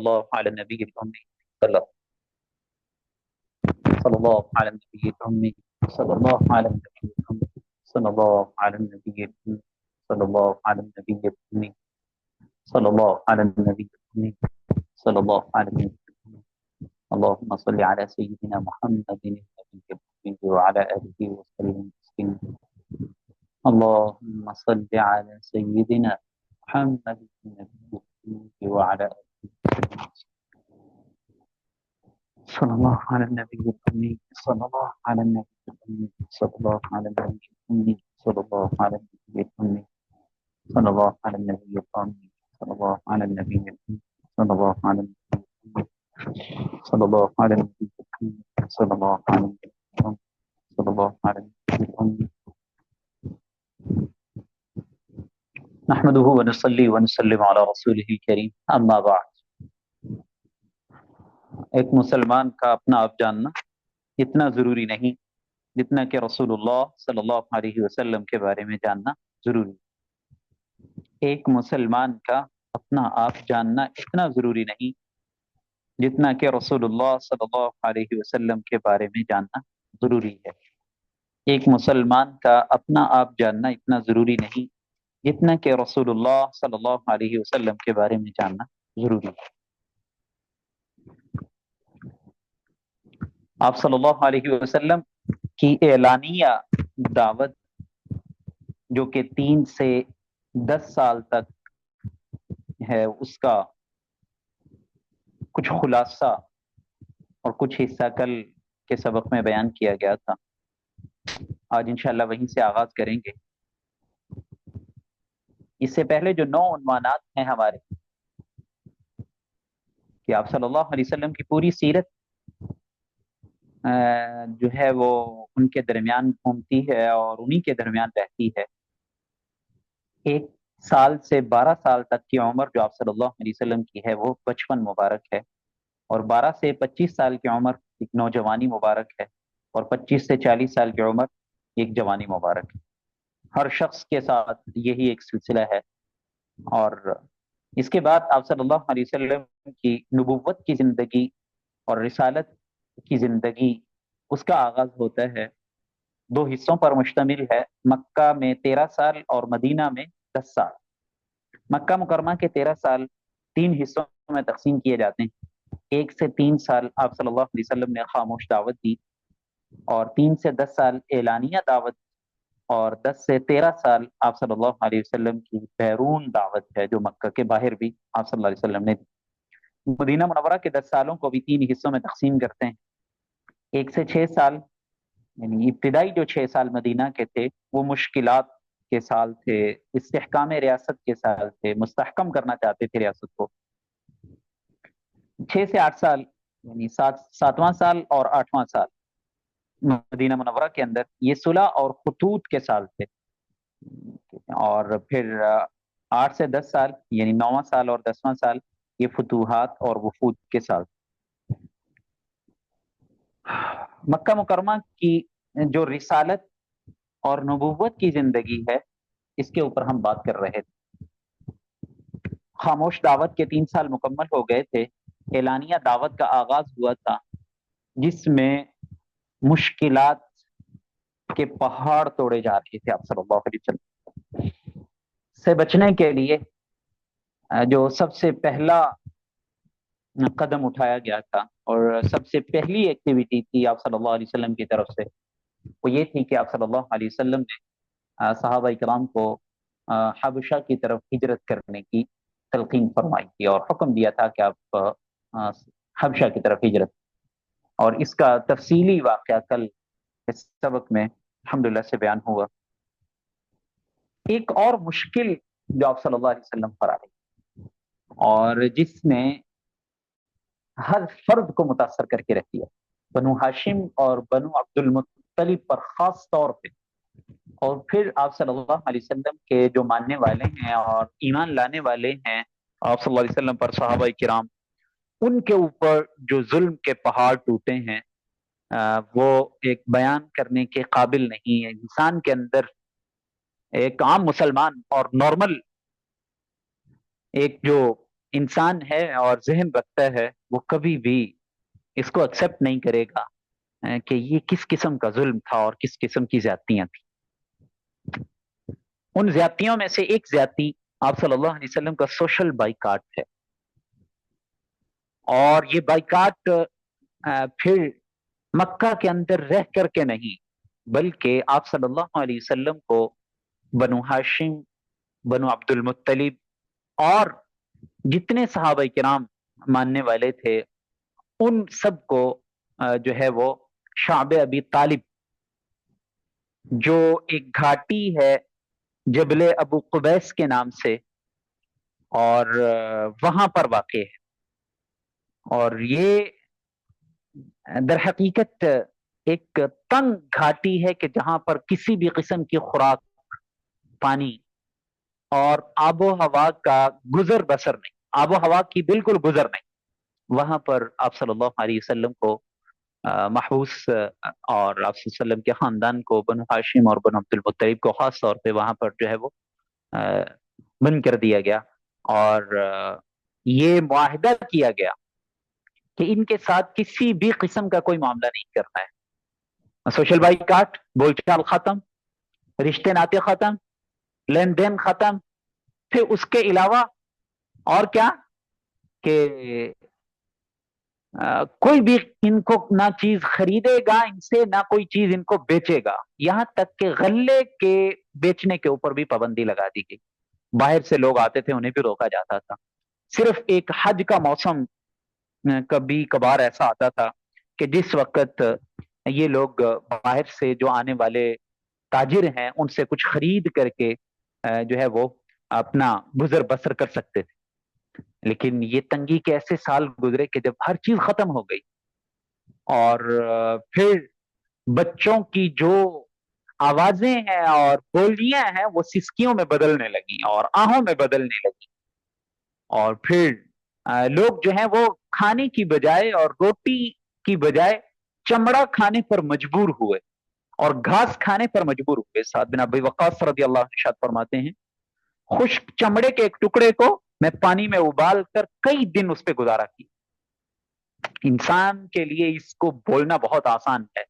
الله على النبي الأمي صلى صلى الله على النبي الأمي صلى الله على النبي الأمي صلى الله على النبي الأمي صلى الله على النبي الأمي صلى الله على النبي الأمي صلى الله على النبي الأمي. اللهم صل على سيدنا محمد النبي الأمي وعلى آله وسلم تسليما. اللهم صل على سيدنا محمد النبي الأمي وعلى آله وسلم. صلى الله على النبي الأمي صلى الله على النبي الأمي صلى الله على النبي الأمي صلى الله على النبي الأمي صلى الله على النبي الأمي صلى الله على النبي الأمي صلى الله على النبي الأمي صلى الله على النبي الأمي صلى الله على النبي الأمي صلى الله على النبي الأمي. نحمده ونصلي ونسلم على رسوله الكريم اما بعد. ایک مسلمان کا اپنا آپ جاننا اتنا ضروری نہیں جتنا کہ رسول اللہ صلی اللہ علیہ وسلم کے بارے میں جاننا ضروری. ایک مسلمان کا اپنا آپ جاننا اتنا ضروری نہیں جتنا کہ رسول اللہ صلی اللہ علیہ وسلم کے بارے میں جاننا ضروری ہے. ایک مسلمان کا اپنا آپ جاننا اتنا ضروری نہیں جتنا کہ رسول اللہ صلی اللہ علیہ وسلم کے بارے میں جاننا ضروری ہے. آپ صلی اللہ علیہ وسلم کی اعلانیہ دعوت جو کہ 3 سے 10 سال تک ہے، اس کا کچھ خلاصہ اور کچھ حصہ کل کے سبق میں بیان کیا گیا تھا. آج انشاءاللہ وہیں سے آغاز کریں گے. اس سے پہلے جو 9 عنوانات ہیں ہمارے کہ آپ صلی اللہ علیہ وسلم کی پوری سیرت جو ہے وہ ان کے درمیان گھومتی ہے اور انہی کے درمیان رہتی ہے. 1 سال سے 12 سال تک کی عمر جو آپ صلی اللہ علیہ وسلم کی ہے وہ بچپن مبارک ہے، اور 12 سے 25 سال کی عمر ایک نوجوانی مبارک ہے، اور 25 سے 40 سال کی عمر ایک جوانی مبارک ہے. ہر شخص کے ساتھ یہی ایک سلسلہ ہے. اور اس کے بعد آپ صلی اللہ علیہ وسلم کی نبوت کی زندگی اور رسالت کی زندگی، اس کا آغاز ہوتا ہے 2 حصوں پر مشتمل ہے. مکہ میں 13 سال اور مدینہ میں 10 سال. مکہ مکرمہ کے 13 سال 3 حصوں میں تقسیم کیے جاتے ہیں. 1 سے 3 سال آپ صلی اللہ علیہ وسلم نے خاموش دعوت دی، اور 3 سے 10 سال اعلانیہ دعوت، اور 10 سے 13 سال آپ صلی اللہ علیہ وسلم کی بیرون دعوت ہے جو مکہ کے باہر بھی آپ صلی اللہ علیہ وسلم نے دی. مدینہ منورہ کے 10 سالوں کو بھی 3 حصوں میں تقسیم کرتے ہیں. 1 سے 6 سال، یعنی ابتدائی جو 6 سال مدینہ کے تھے وہ مشکلات کے سال تھے، استحکام ریاست کے سال تھے، مستحکم کرنا چاہتے تھے ریاست کو. 6 سے 8 سال، یعنی 7واں سال اور 8واں سال مدینہ منورہ کے اندر یہ صلح اور خطوط کے سال تھے. اور پھر 8 سے 10 سال، یعنی 9واں سال اور 10واں سال یہ فتوحات اور وفود کے سال. مکہ مکرمہ کی جو رسالت اور نبوت کی زندگی ہے اس کے اوپر ہم بات کر رہے تھے. خاموش دعوت کے 3 سال مکمل ہو گئے تھے. اعلانیہ دعوت کا آغاز ہوا تھا جس میں مشکلات کے پہاڑ توڑے جا رہے تھے. آپ صلی اللہ علیہ وسلم سے بچنے کے لیے جو سب سے پہلا قدم اٹھایا گیا تھا اور سب سے پہلی ایکٹیویٹی تھی آپ صلی اللہ علیہ وسلم کی طرف سے، وہ یہ تھی کہ آپ صلی اللہ علیہ وسلم نے صحابہ اکرام کو حبشہ کی طرف ہجرت کرنے کی تلقین فرمائی تھی اور حکم دیا تھا کہ آپ حبشہ کی طرف ہجرت. اور اس کا تفصیلی واقعہ کل اس سبق میں الحمدللہ سے بیان ہوا. ایک اور مشکل جو آپ صلی اللہ علیہ وسلم پر آئی اور جس نے ہر فرد کو متاثر کر کے رکھی ہے، بنو ہاشم اور بنو عبد المطلب پر خاص طور پہ، اور پھر آپ صلی اللہ علیہ وسلم کے جو ماننے والے ہیں اور ایمان لانے والے ہیں آپ صلی اللہ علیہ وسلم پر، صحابہ کرام، ان کے اوپر جو ظلم کے پہاڑ ٹوٹے ہیں وہ ایک بیان کرنے کے قابل نہیں ہے. انسان کے اندر، ایک عام مسلمان اور نارمل ایک جو انسان ہے اور ذہن رکھتا ہے وہ کبھی بھی اس کو ایکسپٹ نہیں کرے گا کہ یہ کس قسم کا ظلم تھا اور کس قسم کی زیادتیاں تھیں۔ ان زیادتیوں میں سے ایک زیادتی آپ صلی اللہ علیہ وسلم کا سوشل بائیکاٹ ہے، اور یہ بائیکاٹ پھر مکہ کے اندر رہ کر کے نہیں، بلکہ آپ صلی اللہ علیہ وسلم کو بنو ہاشم، بنو عبد المطلب اور جتنے صحابہ کرام ماننے والے تھے ان سب کو جو ہے وہ شعب ابی طالب، جو ایک گھاٹی ہے جبل ابو قبیس کے نام سے، اور وہاں پر واقع ہے، اور یہ در حقیقت ایک تنگ گھاٹی ہے کہ جہاں پر کسی بھی قسم کی خوراک، پانی اور آب و ہوا کا گزر بسر نہیں، آب و ہوا کی بالکل گزر نہیں۔ وہاں پر آپ صلی اللہ علیہ وسلم کو محبوس، اور آپ صلی اللہ علیہ وسلم کے خاندان کو، بنو ہاشم اور بنو عبد المطلب کو خاص طور پہ وہاں پر جو ہے وہ بند کر دیا گیا، اور یہ معاہدہ کیا گیا کہ ان کے ساتھ کسی بھی قسم کا کوئی معاملہ نہیں کرنا ہے۔ سوشل بائیکاٹ، بول چال ختم، رشتے ناطے ختم، لین دین ختم، پھر اس کے علاوہ اور کیا کہ کوئی بھی ان کو نہ چیز خریدے گا ان سے، نہ کوئی چیز ان کو بیچے گا، یہاں تک کہ غلے کے بیچنے کے اوپر بھی پابندی لگا دی گئی۔ باہر سے لوگ آتے تھے انہیں بھی روکا جاتا تھا۔ صرف ایک حج کا موسم کبھی کبھار ایسا آتا تھا کہ جس وقت یہ لوگ باہر سے جو آنے والے تاجر ہیں ان سے کچھ خرید کر کے جو ہے وہ اپنا گزر بسر کر سکتے تھے، لیکن یہ تنگی کے ایسے سال گزرے کہ جب ہر چیز ختم ہو گئی، اور پھر بچوں کی جو آوازیں ہیں اور بولیاں ہیں وہ سسکیوں میں بدلنے لگی اور آہوں میں بدلنے لگی، اور پھر لوگ جو ہیں وہ کھانے کی بجائے اور روٹی کی بجائے چمڑا کھانے پر مجبور ہوئے اور گھاس کھانے پر مجبور ہوئے۔ سعد بن ابی وقاص رضی اللہ عنہ ارشاد فرماتے ہیں، خشک چمڑے کے ایک ٹکڑے کو میں پانی میں ابال کر کئی دن اس پہ گزارا کی۔ انسان کے لیے اس کو بولنا بہت آسان ہے،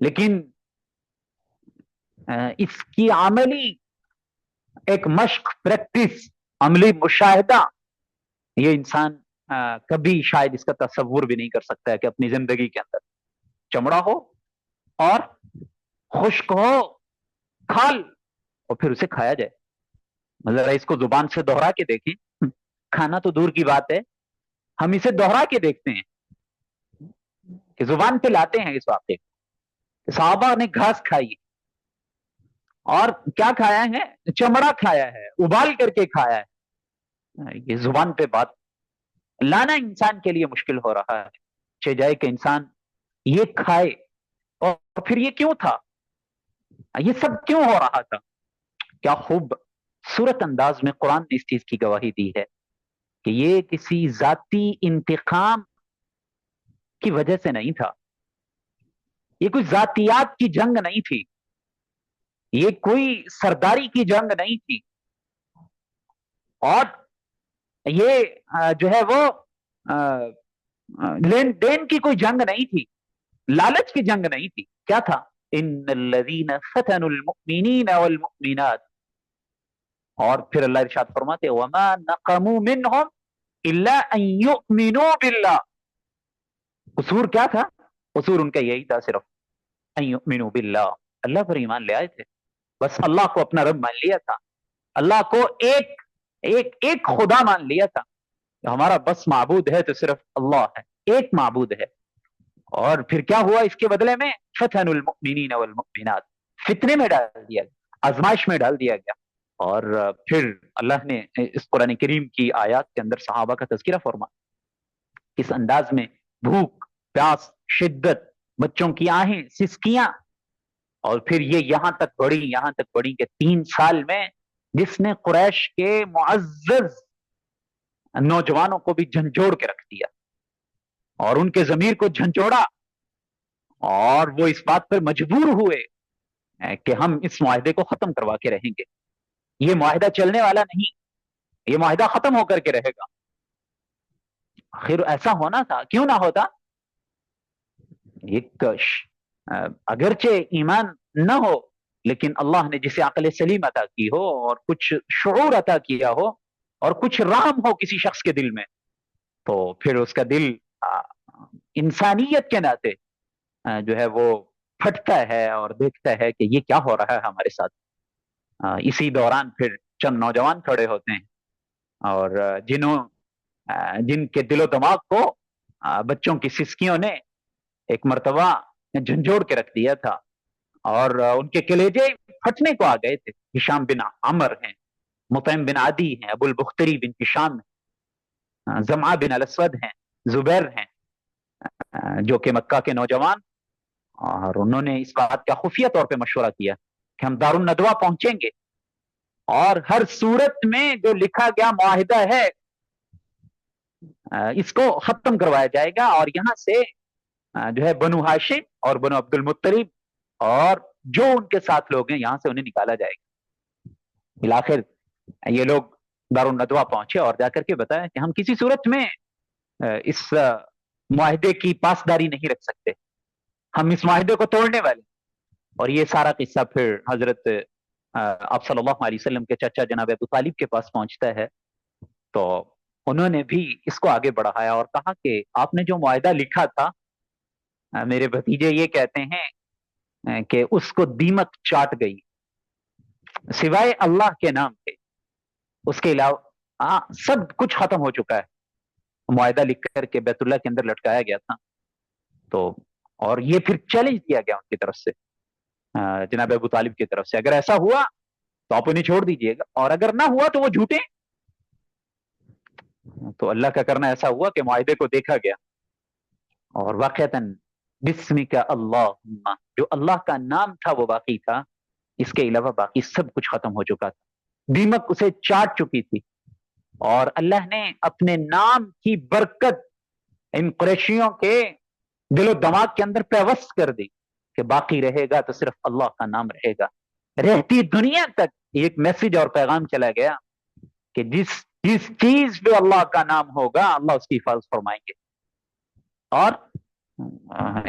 لیکن اس کی عملی ایک مشق، پریکٹس، عملی مشاہدہ، یہ انسان کبھی شاید اس کا تصور بھی نہیں کر سکتا ہے کہ اپنی زندگی کے اندر چمڑا ہو اور خشک ہو، کھال، اور پھر اسے کھایا جائے۔ ذرا اس کو زبان سے دوہرا کے دیکھیں، کھانا تو دور کی بات ہے، ہم اسے دوہرا کے دیکھتے ہیں کہ زبان پہ لاتے ہیں اس واقعے کو۔ صحابہ نے گھاس کھائی اور کیا کھایا ہے؟ چمڑا کھایا ہے، ابال کر کے کھایا ہے۔ یہ زبان پہ بات لانا انسان کے لیے مشکل ہو رہا ہے، چہ جائے کہ انسان یہ کھائے۔ اور پھر یہ کیوں تھا؟ یہ سب کیوں ہو رہا تھا؟ کیا خوب صورت انداز میں قرآن نے اس چیز کی گواہی دی ہے کہ یہ کسی ذاتی انتقام کی وجہ سے نہیں تھا، یہ کوئی ذاتیات کی جنگ نہیں تھی، یہ کوئی سرداری کی جنگ نہیں تھی، اور یہ جو ہے وہ لین دین کی کوئی جنگ نہیں تھی، لالچ کی جنگ نہیں تھی۔ کیا تھا؟ ان الذین فتنوا المؤمنین والمؤمنات، اور پھر اللہ ارشاد فرماتے وما نقموا منہم الا ان یؤمنوا باللہ۔ قصور کیا تھا؟ قصور ان کا یہی تھا، صرف ان یؤمنوا باللہ، اللہ پر ایمان لے آئے تھے، بس اللہ کو اپنا رب مان لیا تھا، اللہ کو ایک ایک ایک خدا مان لیا تھا، ہمارا بس معبود ہے تو صرف اللہ ہے، ایک معبود ہے۔ اور پھر کیا ہوا اس کے بدلے میں؟ فتن المؤمنین والمؤمنات، فتنے میں ڈال دیا گیا، آزمائش میں ڈال دیا گیا۔ اور پھر اللہ نے اس قرآن کریم کی آیات کے اندر صحابہ کا تذکرہ فرما، کس انداز میں بھوک، پیاس، شدت، بچوں کی آہیں، سسکیاں، اور پھر یہ یہاں تک بڑھی کہ 3 سال میں جس نے قریش کے معزز نوجوانوں کو بھی جھنجھوڑ کے رکھ دیا اور ان کے ضمیر کو جھنجھوڑا، اور وہ اس بات پر مجبور ہوئے کہ ہم اس معاہدے کو ختم کروا کے رہیں گے، یہ معاہدہ چلنے والا نہیں، یہ معاہدہ ختم ہو کر کے رہے گا. آخر ایسا ہونا تھا، کیوں نہ ہوتا؟ ایک اگرچہ ایمان نہ ہو، لیکن اللہ نے جسے عقل سلیم عطا کی ہو اور کچھ شعور عطا کیا ہو اور کچھ رحم ہو کسی شخص کے دل میں، تو پھر اس کا دل انسانیت کے ناطے جو ہے وہ پھٹتا ہے اور دیکھتا ہے کہ یہ کیا ہو رہا ہے ہمارے ساتھ. اسی دوران پھر چند نوجوان کھڑے ہوتے ہیں اور جن کے دل و دماغ کو بچوں کی سسکیوں نے ایک مرتبہ جھنجھوڑ کے رکھ دیا تھا اور ان کے کلیجے پھٹنے کو آ گئے تھے. ہشام بن عمر ہیں، مطعم بن عدی ہیں، ابو البختری بن ہشام ہیں، زمعہ بن الاسود ہیں، زبیر ہیں، جو کہ مکہ کے نوجوان، اور انہوں نے اس بات کا خفیہ طور پہ مشورہ کیا کہ ہم دار الندوہ پہنچیں گے اور ہر صورت میں جو لکھا گیا معاہدہ ہے اس کو ختم کروایا جائے گا، اور یہاں سے جو ہے بنو ہاشم اور بنو عبد المطلب اور جو ان کے ساتھ لوگ ہیں یہاں سے انہیں نکالا جائے گا. بالآخر یہ لوگ دار الندوہ پہنچے اور جا کر کے بتایا کہ ہم کسی صورت میں اس معاہدے کی پاسداری نہیں رکھ سکتے، ہم اس معاہدے کو توڑنے والے. اور یہ سارا قصہ پھر حضرت آپ صلی اللہ علیہ وسلم کے چچا جناب ابو طالب کے پاس پہنچتا ہے، تو انہوں نے بھی اس کو آگے بڑھایا اور کہا کہ آپ نے جو معاہدہ لکھا تھا، میرے بھتیجے یہ کہتے ہیں کہ اس کو دیمک چاٹ گئی، سوائے اللہ کے نام کے اس کے علاوہ سب کچھ ختم ہو چکا ہے. معاہدہ لکھ کر کے بیت اللہ کے اندر لٹکایا گیا تھا. تو اور یہ پھر چیلنج دیا گیا ان کی طرف سے، جناب ابو طالب کی طرف سے، اگر ایسا ہوا تو آپ انہیں چھوڑ دیجئے گا، اور اگر نہ ہوا تو وہ جھوٹے. تو اللہ کا کرنا ایسا ہوا کہ معاہدے کو دیکھا گیا اور واقعتاً بسمک اللہم، جو اللہ کا نام تھا وہ باقی تھا، اس کے علاوہ باقی سب کچھ ختم ہو چکا تھا. دیمک اسے چاٹ چکی تھی اور اللہ نے اپنے نام کی برکت ان قریشیوں کے دل و دماغ کے اندر پیوست کر دی کہ باقی رہے گا تو صرف اللہ کا نام رہے گا. رہتی دنیا تک ایک میسج اور پیغام چلا گیا کہ جس چیز پہ اللہ کا نام ہوگا اللہ اس کی حفاظت فرمائیں گے. اور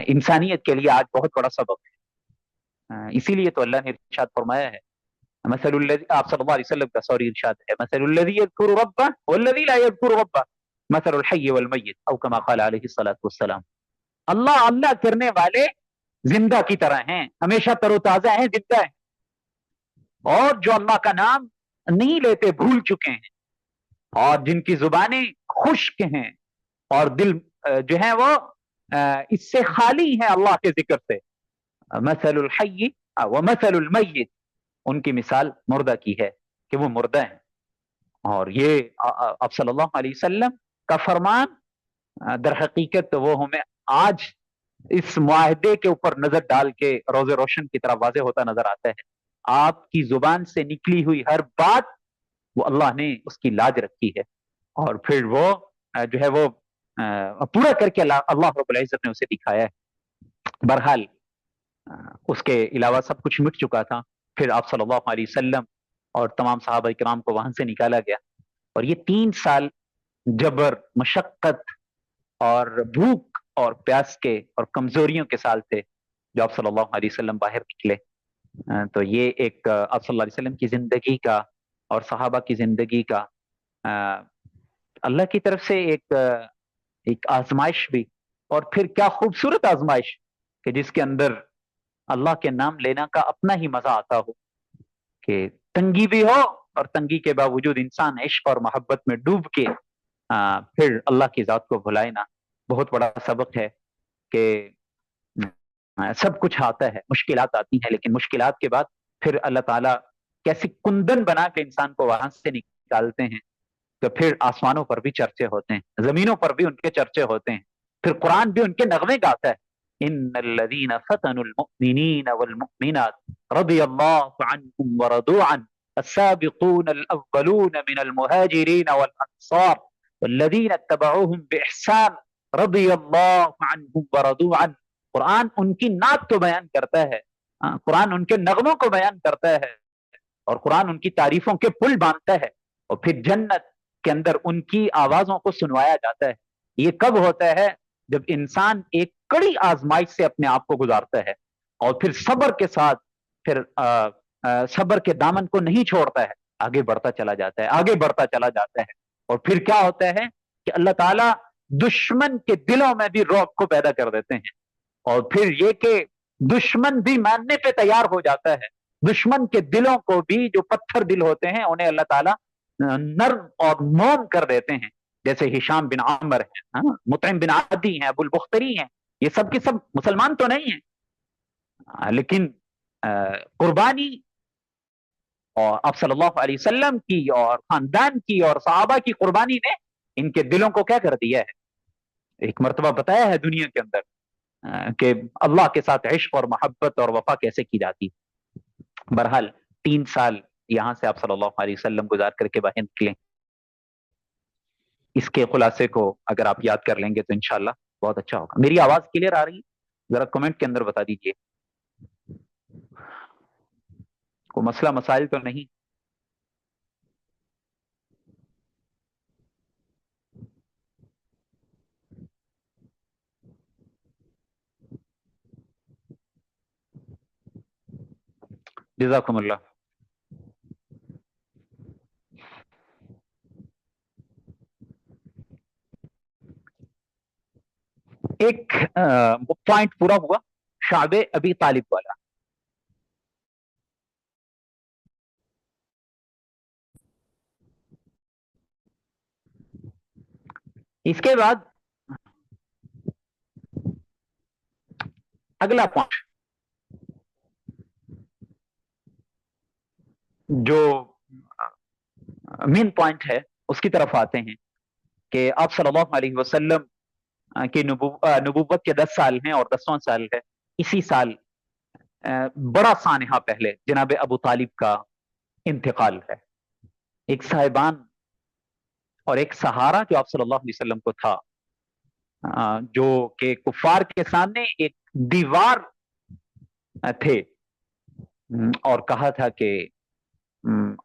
انسانیت کے لیے آج بہت بڑا سبق ہے. اسی لیے تو اللہ نے ارشاد فرمایا ہے، مثل الذی، آپ صلی اللہ علیہ وسلم کا سوری ارشاد ہے، مثل الذی یذکر ربہ والذی لا یذکر ربہ مثل الحی والمیت، او کما قال علیہ الصلوۃ والسلام. اللہ اللہ کرنے والے زندہ کی طرح ہیں، ہمیشہ تر و تازہ ہیں، زندہ ہیں، اور جو اللہ کا نام نہیں لیتے بھول چکے ہیں، اور جن کی زبانیں خشک ہیں اور دل جو ہے وہ اس سے خالی ہیں اللہ کے ذکر سے. مثل الحی ومثل المیت، ان کی مثال مردہ کی ہے کہ وہ مردہ ہیں. اور یہ آپ صلی اللہ علیہ وسلم کا فرمان در حقیقت وہ ہمیں آج اس معاہدے کے اوپر نظر ڈال کے روز روشن کی طرح واضح ہوتا نظر آتا ہے. آپ کی زبان سے نکلی ہوئی ہر بات وہ اللہ نے اس کی لاج رکھی ہے، اور پھر وہ جو ہے وہ پورا کر کے اللہ رب العزت نے اسے دکھایا ہے. بہرحال اس کے علاوہ سب کچھ مٹ چکا تھا. پھر آپ صلی اللہ علیہ وسلم اور تمام صحابہ کرام کو وہاں سے نکالا گیا، اور یہ 3 سال جبر، مشقت اور بھوک اور پیاس کے اور کمزوریوں کے سال تھے جو آپ صلی اللہ علیہ وسلم باہر نکلے. تو یہ ایک آپ صلی اللہ علیہ وسلم کی زندگی کا اور صحابہ کی زندگی کا اللہ کی طرف سے ایک آزمائش بھی، اور پھر کیا خوبصورت آزمائش کہ جس کے اندر اللہ کے نام لینا کا اپنا ہی مزہ آتا ہو، کہ تنگی بھی ہو اور تنگی کے باوجود انسان عشق اور محبت میں ڈوب کے پھر اللہ کی ذات کو بھلائے نا. بہت بڑا سبق ہے کہ سب کچھ آتا ہے، مشکلات آتی ہیں، لیکن مشکلات کے بعد پھر اللہ تعالیٰ کیسی کندن بنا کے انسان کو وہاں سے نکالتے ہیں تو پھر آسمانوں پر بھی چرچے ہوتے ہیں، زمینوں پر بھی ان کے چرچے ہوتے ہیں، پھر قرآن بھی ان کے نغمے گاتا ہے. ان الذین فتنوا المؤمنین والمؤمنات رضی اللہ عنہم ورضوا عنہ السابقون الاولون من المہاجرین والانصار والذین اتبعوهم باحسان رضی اللہ عنہم ورضوا عنہ. قرآن ان کی نعت کو بیان کرتا ہے، قرآن ان کے نغموں کو بیان کرتا ہے، اور قرآن ان کی تعریفوں کے پل باندھتا ہے، اور پھر جنت کے اندر ان کی آوازوں کو سنوایا جاتا ہے. یہ کب ہوتا ہے؟ جب انسان ایک کڑی آزمائش سے اپنے آپ کو گزارتا ہے اور پھر صبر کے ساتھ پھر صبر کے دامن کو نہیں چھوڑتا ہے، آگے بڑھتا چلا جاتا ہے، آگے بڑھتا چلا جاتا ہے. اور پھر کیا ہوتا ہے کہ اللہ تعالیٰ دشمن کے دلوں میں بھی رعب کو پیدا کر دیتے ہیں، اور پھر یہ کہ دشمن بھی ماننے پہ تیار ہو جاتا ہے. دشمن کے دلوں کو بھی، جو پتھر دل ہوتے ہیں، انہیں اللہ تعالیٰ نرم اور موم کر دیتے ہیں. جیسے ہشام بن عامر ہیں، مطعم بن عدی ہیں، ابو البختری ہیں، یہ سب کے سب مسلمان تو نہیں ہیں، لیکن قربانی اور آپ صلی اللہ علیہ وسلم کی اور خاندان کی اور صحابہ کی قربانی نے ان کے دلوں کو کیا کر دیا ہے. ایک مرتبہ بتایا ہے دنیا کے اندر کہ اللہ کے ساتھ عشق اور محبت اور وفا کیسے کی جاتی. بہرحال 3 سال یہاں سے آپ صلی اللہ علیہ وسلم گزار کر کے باہر نکلیں. اس کے خلاصے کو اگر آپ یاد کر لیں گے تو انشاءاللہ بہت اچھا ہوگا. میری آواز کلیئر آ رہی ہے؟ ذرا کمنٹ کے اندر بتا دیجئے. کوئی مسئلہ مسائل تو نہیں؟ جزاکم اللہ. ایک پوائنٹ پورا ہوا، شعب ابی طالب والا. اس کے بعد اگلا پوائنٹ جو مین پوائنٹ ہے اس کی طرف آتے ہیں کہ آپ صلی اللہ علیہ وسلم کی نبوت کے 10 سال ہیں اور 10واں سال ہے. اسی سال بڑا سانحہ پہلے جناب ابو طالب کا انتقال ہے. ایک صاحبان اور ایک سہارا جو آپ صلی اللہ علیہ وسلم کو تھا، جو کہ کفار کے سامنے ایک دیوار تھے اور کہا تھا کہ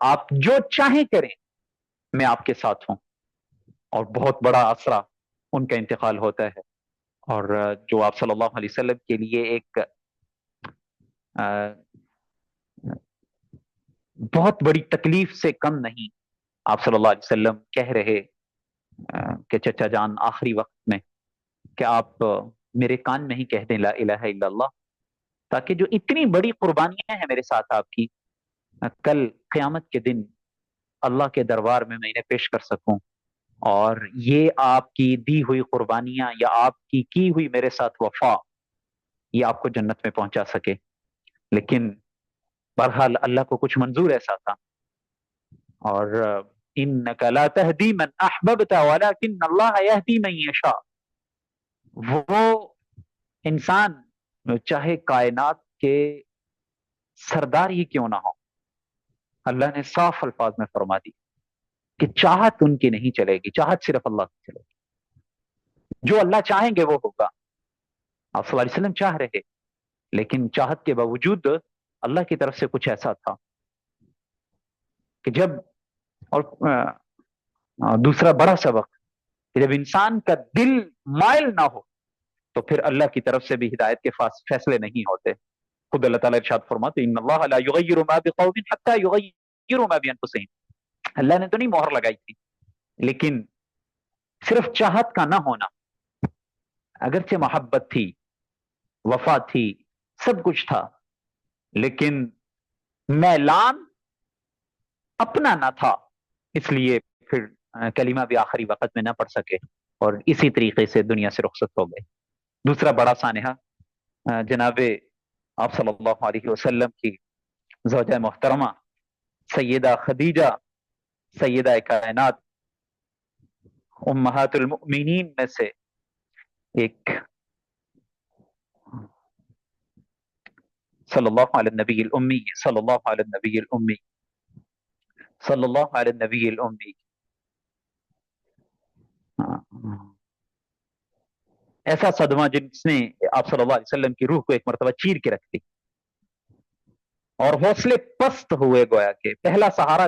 آپ جو چاہیں کریں، میں آپ کے ساتھ ہوں. اور بہت بڑا آسرا ان کا انتقال ہوتا ہے، اور جو آپ صلی اللہ علیہ وسلم کے لیے ایک بہت بڑی تکلیف سے کم نہیں. آپ صلی اللہ علیہ وسلم کہہ رہے کہ چچا جان آخری وقت میں کہ آپ میرے کان میں ہی کہہ دیں لا الہ الا اللہ، تاکہ جو اتنی بڑی قربانیاں ہیں میرے ساتھ آپ کی، کل قیامت کے دن اللہ کے دربار میں انہیں پیش کر سکوں، اور یہ آپ کی دی ہوئی قربانیاں یا آپ کی ہوئی میرے ساتھ وفا یہ آپ کو جنت میں پہنچا سکے. لیکن بہرحال اللہ کو کچھ منظور ایسا تھا، اور انک لا تہدی من احببت ولکن اللہ یہدی من یشاء. وہ انسان چاہے کائنات کے سردار ہی کیوں نہ ہو، اللہ نے صاف الفاظ میں فرما دی کہ چاہت ان کی نہیں چلے گی، چاہت صرف اللہ کی چلے گی. جو اللہ چاہیں گے وہ ہوگا. آپ صلی اللہ علیہ وسلم چاہ رہے، لیکن چاہت کے باوجود اللہ کی طرف سے کچھ ایسا تھا کہ جب، اور دوسرا بڑا سبق کہ جب انسان کا دل مائل نہ ہو تو پھر اللہ کی طرف سے بھی ہدایت کے فیصلے نہیں ہوتے. خود اللہ تعالیٰ ارشاد فرماتے ان اللہ لا یغیر ما بقوم حتى یغیروا ما بانفسهم. اللہ نے تو نہیں مہر لگائی تھی، لیکن صرف چاہت کا نہ ہونا، اگرچہ محبت تھی، وفا تھی، سب کچھ تھا، لیکن میلان اپنا نہ تھا، اس لیے پھر کلمہ بھی آخری وقت میں نہ پڑھ سکے اور اسی طریقے سے دنیا سے رخصت ہو گئے. دوسرا بڑا سانحہ جناب آپ صلی اللہ علیہ وسلم کی زوجہ محترمہ سیدہ خدیجہ، سیدہ کائنات، امہات المؤمنین میں سے ایک، صلی اللہ علی النبی الامی، صلی اللہ علی النبی الامی، صلی اللہ علی النبی الامی. ایسا صدمہ جس نے آپ صلی اللہ علیہ وسلم کی روح کو ایک مرتبہ چیر کے رکھ دی اور حوصلے پست ہوئے، گویا کہ پہلا سہارا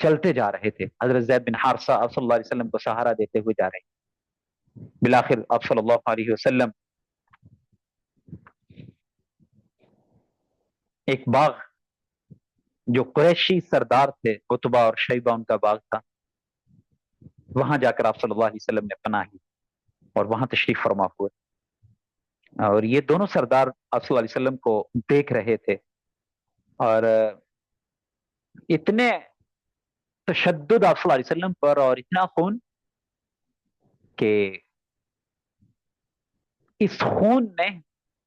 چلتے جا رہے تھے. حضرت زید بن حارثہ آپ صلی اللہ علیہ وسلم کو سہارا دیتے ہوئے جا رہے ہیں. بالآخر آپ صلی اللہ علیہ وسلم ایک باغ جو قریشی سردار تھے، عتبہ اور شیبہ ان کا باغ تھا، وہاں جا کر آپ صلی اللہ علیہ وسلم نے پناہ لی اور وہاں تشریف فرما ہوئے. اور یہ دونوں سردار آپ صلی اللہ علیہ وسلم کو دیکھ رہے تھے، اور اتنے تشدد آپ صلی اللہ علیہ وسلم پر اور اتنا خون کہ اس خون نے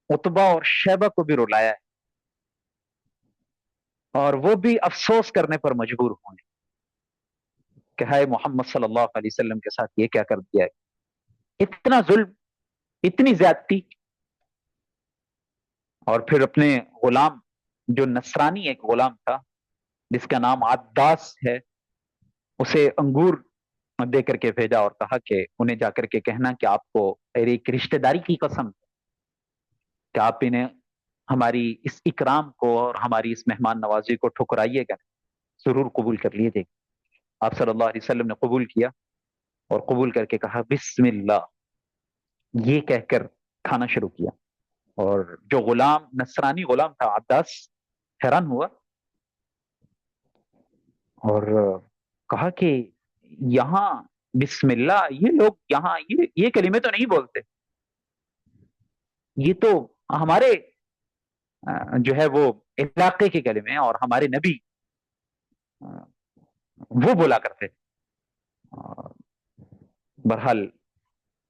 عتبہ اور شیبہ کو بھی رلایا ہے، اور وہ بھی افسوس کرنے پر مجبور ہوئے کہ ہائے محمد صلی اللہ علیہ وسلم کے ساتھ یہ کیا کر دیا ہے، اتنا ظلم، اتنی زیادتی. اور پھر اپنے غلام، جو نصرانی ایک غلام تھا جس کا نام عداس ہے، اسے انگور دے کر کے بھیجا اور کہا کہ انہیں جا کر کے کہنا کہ آپ کو ایک رشتہ داری کی قسم کہ آپ انہیں ہماری اس اکرام کو اور ہماری اس مہمان نوازی کو ٹھکرائیے گا، ضرور قبول کر لیجیے. آپ صلی اللہ علیہ وسلم نے قبول کیا اور قبول کر کے کہا بسم اللہ، یہ کہہ کر کھانا شروع کیا. اور جو غلام، نصرانی غلام تھا عداس، حیران ہوا اور کہا کہ یہاں بسم اللہ، یہ لوگ یہاں یہ کلمے تو نہیں بولتے، یہ تو ہمارے جو ہے وہ علاقے کے کلمے ہیں اور ہمارے نبی وہ بولا کرتے تھے. بہرحال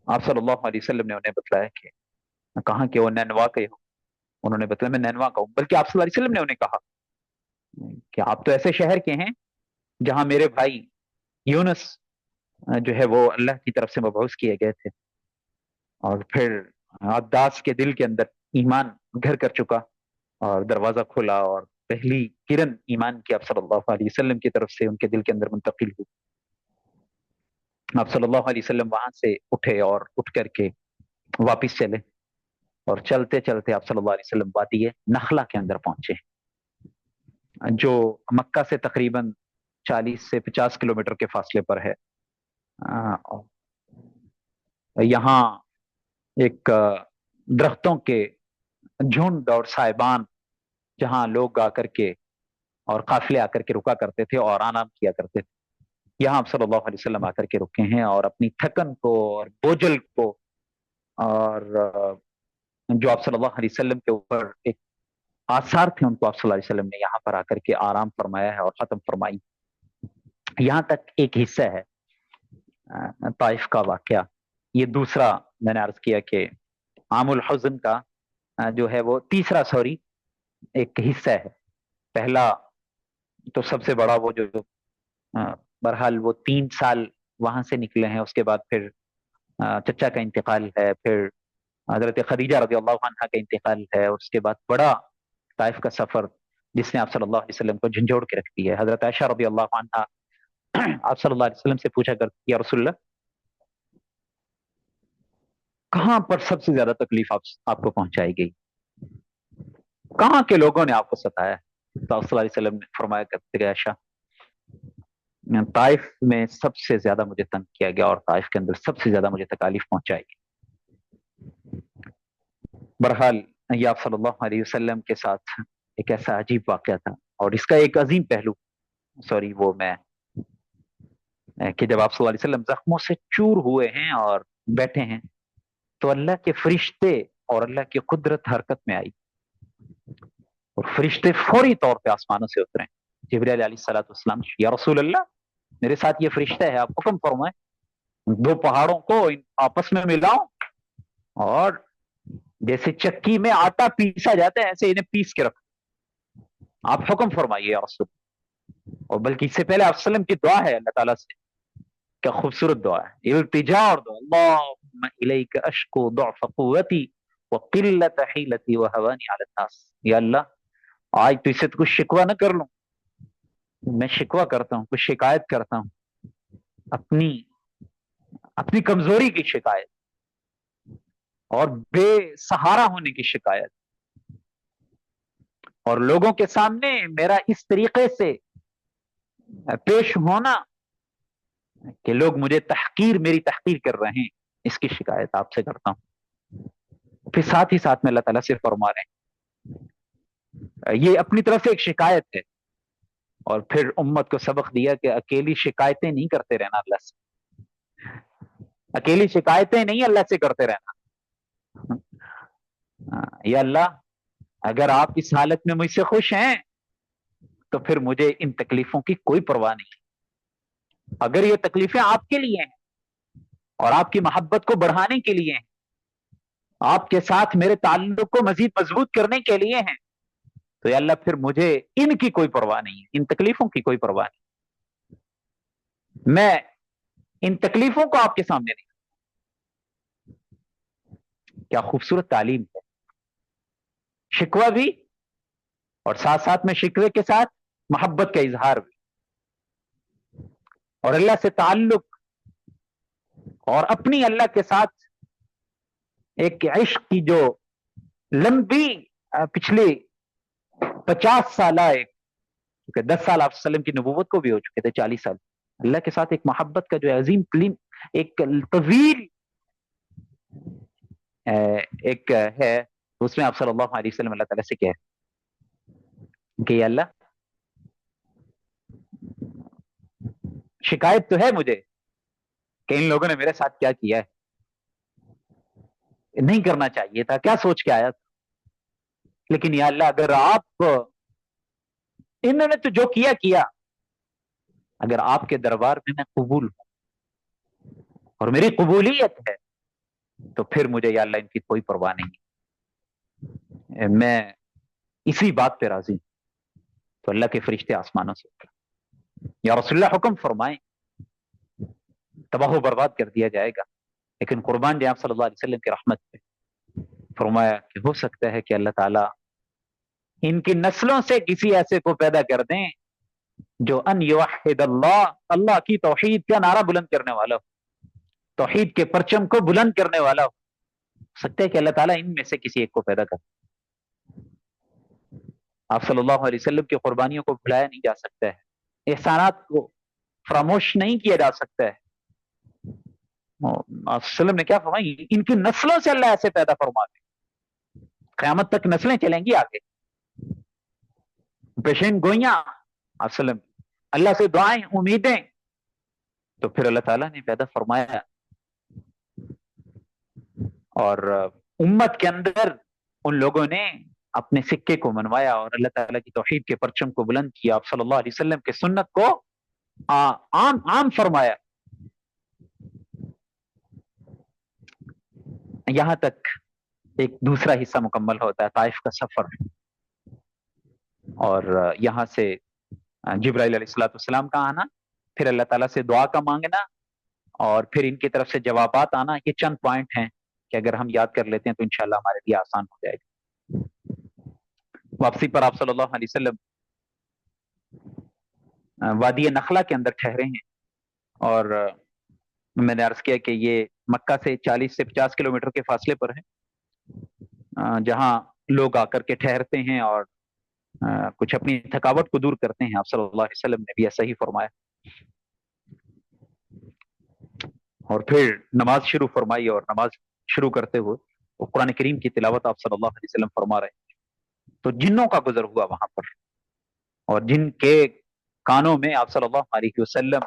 آپ صلی اللہ علیہ وسلم نے انہیں بتلایا کہ کہاں کہ وہ نینوا کے ہو. انہوں نے بتایا میں نینوا کا ہوں. بلکہ آپ صلی اللہ علیہ وسلم نے انہیں کہا کہ آپ تو ایسے شہر کے ہیں جہاں میرے بھائی یونس جو ہے وہ اللہ کی طرف سے مبعوث کیے گئے تھے. اور پھر عداس کے دل کے اندر ایمان گھر کر چکا اور دروازہ کھولا اور پہلی کرن ایمان کی آپ صلی اللہ علیہ وسلم کی طرف سے ان کے دل کے اندر منتقل ہوئی. آپ صلی اللہ علیہ وسلم وہاں سے اٹھے اور اٹھ کر کے واپس چلے، اور چلتے چلتے آپ صلی اللہ علیہ وسلم وادی نخلہ کے اندر پہنچے، جو مکہ سے تقریباً 40 سے 50 کلومیٹر کے فاصلے پر ہے. یہاں ایک درختوں کے جھنڈ اور سائبان، جہاں لوگ آ کر کے اور قافلے آ کر کے رکا کرتے تھے اور آرام کیا کرتے تھے، یہاں آپ صلی اللہ علیہ وسلم آ کر کے رکے ہیں اور اپنی تھکن کو اور بوجھل کو اور جو آپ صلی اللہ علیہ وسلم کے اوپر ایک آثار تھے ان کو آپ صلی اللہ علیہ وسلم نے یہاں پر آ کر کے آرام فرمایا ہے اور ختم فرمائی. یہاں تک ایک حصہ ہے طائف کا واقعہ. یہ دوسرا میں نے عرض کیا کہ عام الحزن کا جو ہے وہ تیسرا ایک حصہ ہے. پہلا تو سب سے بڑا وہ جو بہرحال وہ 3 سال وہاں سے نکلے ہیں، اس کے بعد پھر چچا کا انتقال ہے، پھر حضرت خدیجہ رضی اللہ عنہا کا انتقال ہے، اور اس کے بعد بڑا طائف کا سفر جس نے آپ صلی اللہ علیہ وسلم کو جھنجھوڑ کے رکھ دیا ہے. حضرت عائشہ رضی اللہ عنہا آپ صلی اللہ علیہ وسلم سے پوچھا کرتی یا رسول اللہ کہاں پر سب سے زیادہ تکلیف آپ کو پہنچائی گئی، کہاں کے لوگوں نے آپ کو ستایا؟ تو آپ صلی اللہ علیہ وسلم نے فرمایا کرتے کہ عائشہ، طائف میں سب سے زیادہ مجھے تنگ کیا گیا اور طائف کے اندر سب سے زیادہ مجھے تکالیف پہنچائی گئی. بہرحال یہ آپ صلی اللہ علیہ وسلم کے ساتھ ایک ایسا عجیب واقعہ تھا، اور اس کا ایک عظیم پہلو وہ میں کہ جب آپ صلی اللہ علیہ وسلم زخموں سے چور ہوئے ہیں اور بیٹھے ہیں تو اللہ کے فرشتے اور اللہ کی قدرت حرکت میں آئی اور فرشتے فوری طور پہ آسمانوں سے اترے. جبرائیل علیہ الصلوۃ والسلام، یا رسول اللہ میرے ساتھ یہ فرشتہ ہے، آپ حکم فرمائیں 2 پہاڑوں کو آپس میں ملاؤ اور جیسے چکی میں آٹا پیسا جاتا ہے ایسے انہیں پیس کے رکھو، آپ حکم فرمائیے یا رسول. اور بلکہ اس سے پہلے آپ وسلم کی دعا ہے اللہ تعالیٰ سے، کیا خوبصورت دعا ہے، التجا اور دعا، اللہم الیک اشکو ضعف قوتی وقلت حیلتی وہوانی علی الناس. یا اللہ آج تو اس سے تو کچھ شکوہ نہ کر لوں، میں شکوہ کرتا ہوں، کچھ شکایت کرتا ہوں، اپنی کمزوری کی شکایت اور بے سہارا ہونے کی شکایت، اور لوگوں کے سامنے میرا اس طریقے سے پیش ہونا کہ لوگ مجھے میری تحقیر کر رہے ہیں، اس کی شکایت آپ سے کرتا ہوں۔ پھر ساتھ ہی ساتھ میں اللہ تعالیٰ سے فرما رہے ہیں، یہ اپنی طرف سے ایک شکایت ہے، اور پھر امت کو سبق دیا کہ اکیلی شکایتیں نہیں کرتے رہنا اللہ سے، اکیلی شکایتیں نہیں اللہ سے کرتے رہنا۔ یا اللہ، اگر آپ اس حالت میں مجھ سے خوش ہیں تو پھر مجھے ان تکلیفوں کی کوئی پرواہ نہیں۔ اگر یہ تکلیفیں آپ کے لیے ہیں اور آپ کی محبت کو بڑھانے کے لیے ہیں، آپ کے ساتھ میرے تعلق کو مزید مضبوط کرنے کے لیے ہیں، تو یا اللہ پھر مجھے ان کی کوئی پرواہ نہیں ہے، ان تکلیفوں کی کوئی پرواہ نہیں، میں ان تکلیفوں کو آپ کے سامنے نہیں۔ کیا خوبصورت تعلیم ہے! شکوہ بھی، اور ساتھ ساتھ میں شکوے کے ساتھ محبت کا اظہار بھی، اور اللہ سے تعلق، اور اپنی اللہ کے ساتھ ایک عشق کی جو لمبی پچھلی 50 سالہ ایک، کیونکہ 10 سال آپ صلی اللہ علیہ وسلم کی نبوت کو بھی ہو چکے تھے، 40 سال اللہ کے ساتھ ایک محبت کا جو عظیم کلیم ایک طویل ایک ہے، اس میں آپ صلی اللہ علیہ وسلم اللہ تعالیٰ سے کہے کہ یا اللہ، شکایت تو ہے مجھے کہ ان لوگوں نے میرے ساتھ کیا کیا ہے، نہیں کرنا چاہیے تھا، کیا سوچ کے آیا تھا، لیکن یا اللہ اگر آپ، انہوں نے تو جو کیا، اگر آپ کے دربار میں قبول ہوں اور میری قبولیت ہے تو پھر مجھے یا اللہ ان کی کوئی پرواہ نہیں ہے، میں اسی بات پہ راضی ہوں۔ تو اللہ کے فرشتے آسمانوں سے اترے، یا رسول اللہ حکم فرمائیں، تباہ و برباد کر دیا جائے گا، لیکن قربان جائیں آپ صلی اللہ علیہ وسلم کی رحمت پہ، فرمایا کہ ہو سکتا ہے کہ اللہ تعالیٰ ان کی نسلوں سے کسی ایسے کو پیدا کر دیں جو ان یوحد اللہ، اللہ کی توحید کا نعرہ بلند کرنے والا ہو، توحید کے پرچم کو بلند کرنے والا ہو سکتا ہے کہ اللہ تعالیٰ ان میں سے کسی ایک کو پیدا کر۔ آپ صلی اللہ علیہ وسلم کی قربانیوں کو بھلایا نہیں جا سکتا ہے، احسانات کو فراموش نہیں کیا جا سکتا ہے۔ آپ صلی اللہ علیہ وسلم نے کیا فرمایا، ان کی نسلوں سے اللہ ایسے پیدا فرما دے، قیامت تک نسلیں چلیں گی آگے، پیشین گوئیاں آپ صلی اللہ علیہ وسلم، اللہ سے دعائیں امیدیں، تو پھر اللہ تعالیٰ نے پیدا فرمایا، اور امت کے اندر ان لوگوں نے اپنے سکے کو منوایا اور اللہ تعالیٰ کی توحید کے پرچم کو بلند کیا، آپ صلی اللہ علیہ وسلم کے سنت کو عام فرمایا، یہاں تک ایک دوسرا حصہ مکمل ہوتا ہے، طائف کا سفر، اور یہاں سے جبرائیل علیہ الصلوۃ والسلام کا آنا، پھر اللہ تعالیٰ سے دعا کا مانگنا، اور پھر ان کی طرف سے جوابات آنا۔ یہ چند پوائنٹ ہیں کہ اگر ہم یاد کر لیتے ہیں تو انشاءاللہ ہمارے لیے آسان ہو جائے گا۔ واپسی پر آپ صلی اللہ علیہ وسلم وادی نخلا کے اندر ٹھہرے ہیں، اور میں نے عرض کیا کہ یہ مکہ سے 40 سے 50 کلومیٹر کے فاصلے پر ہے، جہاں لوگ آ کر کے ٹھہرتے ہیں اور کچھ اپنی تھکاوٹ کو دور کرتے ہیں۔ آپ صلی اللہ علیہ وسلم نے بھی ایسا ہی فرمایا، اور پھر نماز شروع فرمائی، اور نماز شروع کرتے ہوئے قرآن کریم کی تلاوت آپ صلی اللہ علیہ وسلم فرما رہے ہیں، تو جنوں کا گزر ہوا وہاں پر، اور جن کے کانوں میں آپ صلی اللہ علیہ وسلم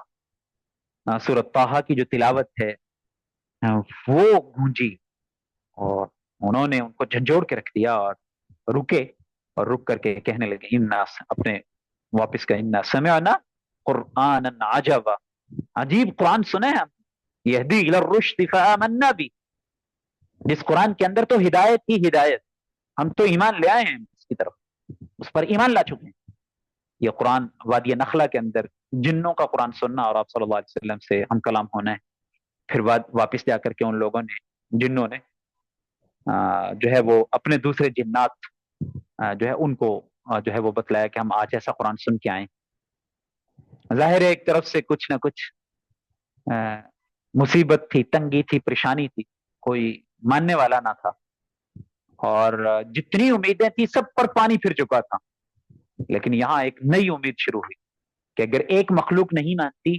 سورۃ طٰہٰ کی جو تلاوت ہے وہ گونجی، اور انہوں نے ان کو جھنجھوڑ کے رکھ دیا، اور رکے، اور رک کر کے کہنے لگے اپنے واپس کا، انا سمعنا قرآنا عجبا، عجیب قرآن سنے ہم، یہدی الی الرشد فآمنا بھی، جس قرآن کے اندر تو ہدایت ہی ہدایت، ہم تو ایمان لے آئے ہیں اس کی طرف، اس پر ایمان لا چکے ہیں۔ یہ قرآن وادی نخلا کے اندر جنوں کا قرآن سننا اور آپ صلی اللہ علیہ وسلم سے ہم کلام ہونا ہے۔ پھر واپس جا کر کے ان لوگوں نے، جنوں نے جو ہے وہ اپنے دوسرے جنات جو ہے ان کو جو ہے وہ بتلایا کہ ہم آج ایسا قرآن سن کے آئیں۔ ظاہر ہے ایک طرف سے کچھ نہ کچھ مصیبت تھی، تنگی تھی، پریشانی تھی، کوئی ماننے والا نہ تھا، اور جتنی امیدیں تھی سب پر پانی پھر چکا تھا، لیکن یہاں ایک نئی امید شروع ہوئی، کہ اگر ایک مخلوق نہیں مانتی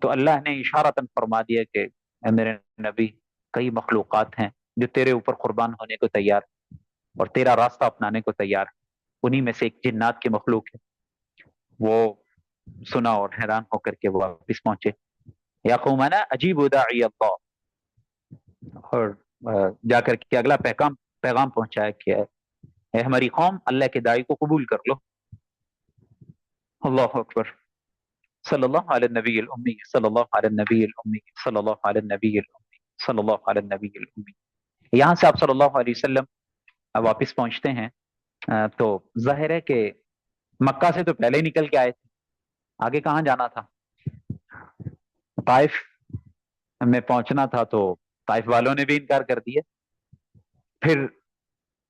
تو اللہ نے اشارتاً فرما دیا کہ اے میرے نبی کئی مخلوقات ہیں جو تیرے اوپر قربان ہونے کو تیار اور تیرا راستہ اپنانے کو تیار ہے، انہی میں سے ایک جنات کی مخلوق ہے۔ وہ سنا اور حیران ہو کر کے وہ واپس پہنچے، یا قومنا عجیب داعی اللہ، اور جا کر کے اگلا پیغام پہنچایا کہ اے ہماری قوم، اللہ کے داعی کو قبول کر لو۔ اللہ اکبر، صلی اللہ علیہ النبی الامی، صلی اللہ علیہ النبی الامی، صلی اللہ علیہ النبی الامی، صلی اللہ علیہ النبی الامی۔ یہاں سے آپ صلی اللہ علیہ وسلم واپس پہنچتے ہیں، تو ظاہر ہے کہ مکہ سے تو پہلے ہی نکل کے آئے تھے، آگے کہاں جانا تھا؟ طائف میں پہنچنا تھا، تو طائف والوں نے بھی انکار کر دیا، پھر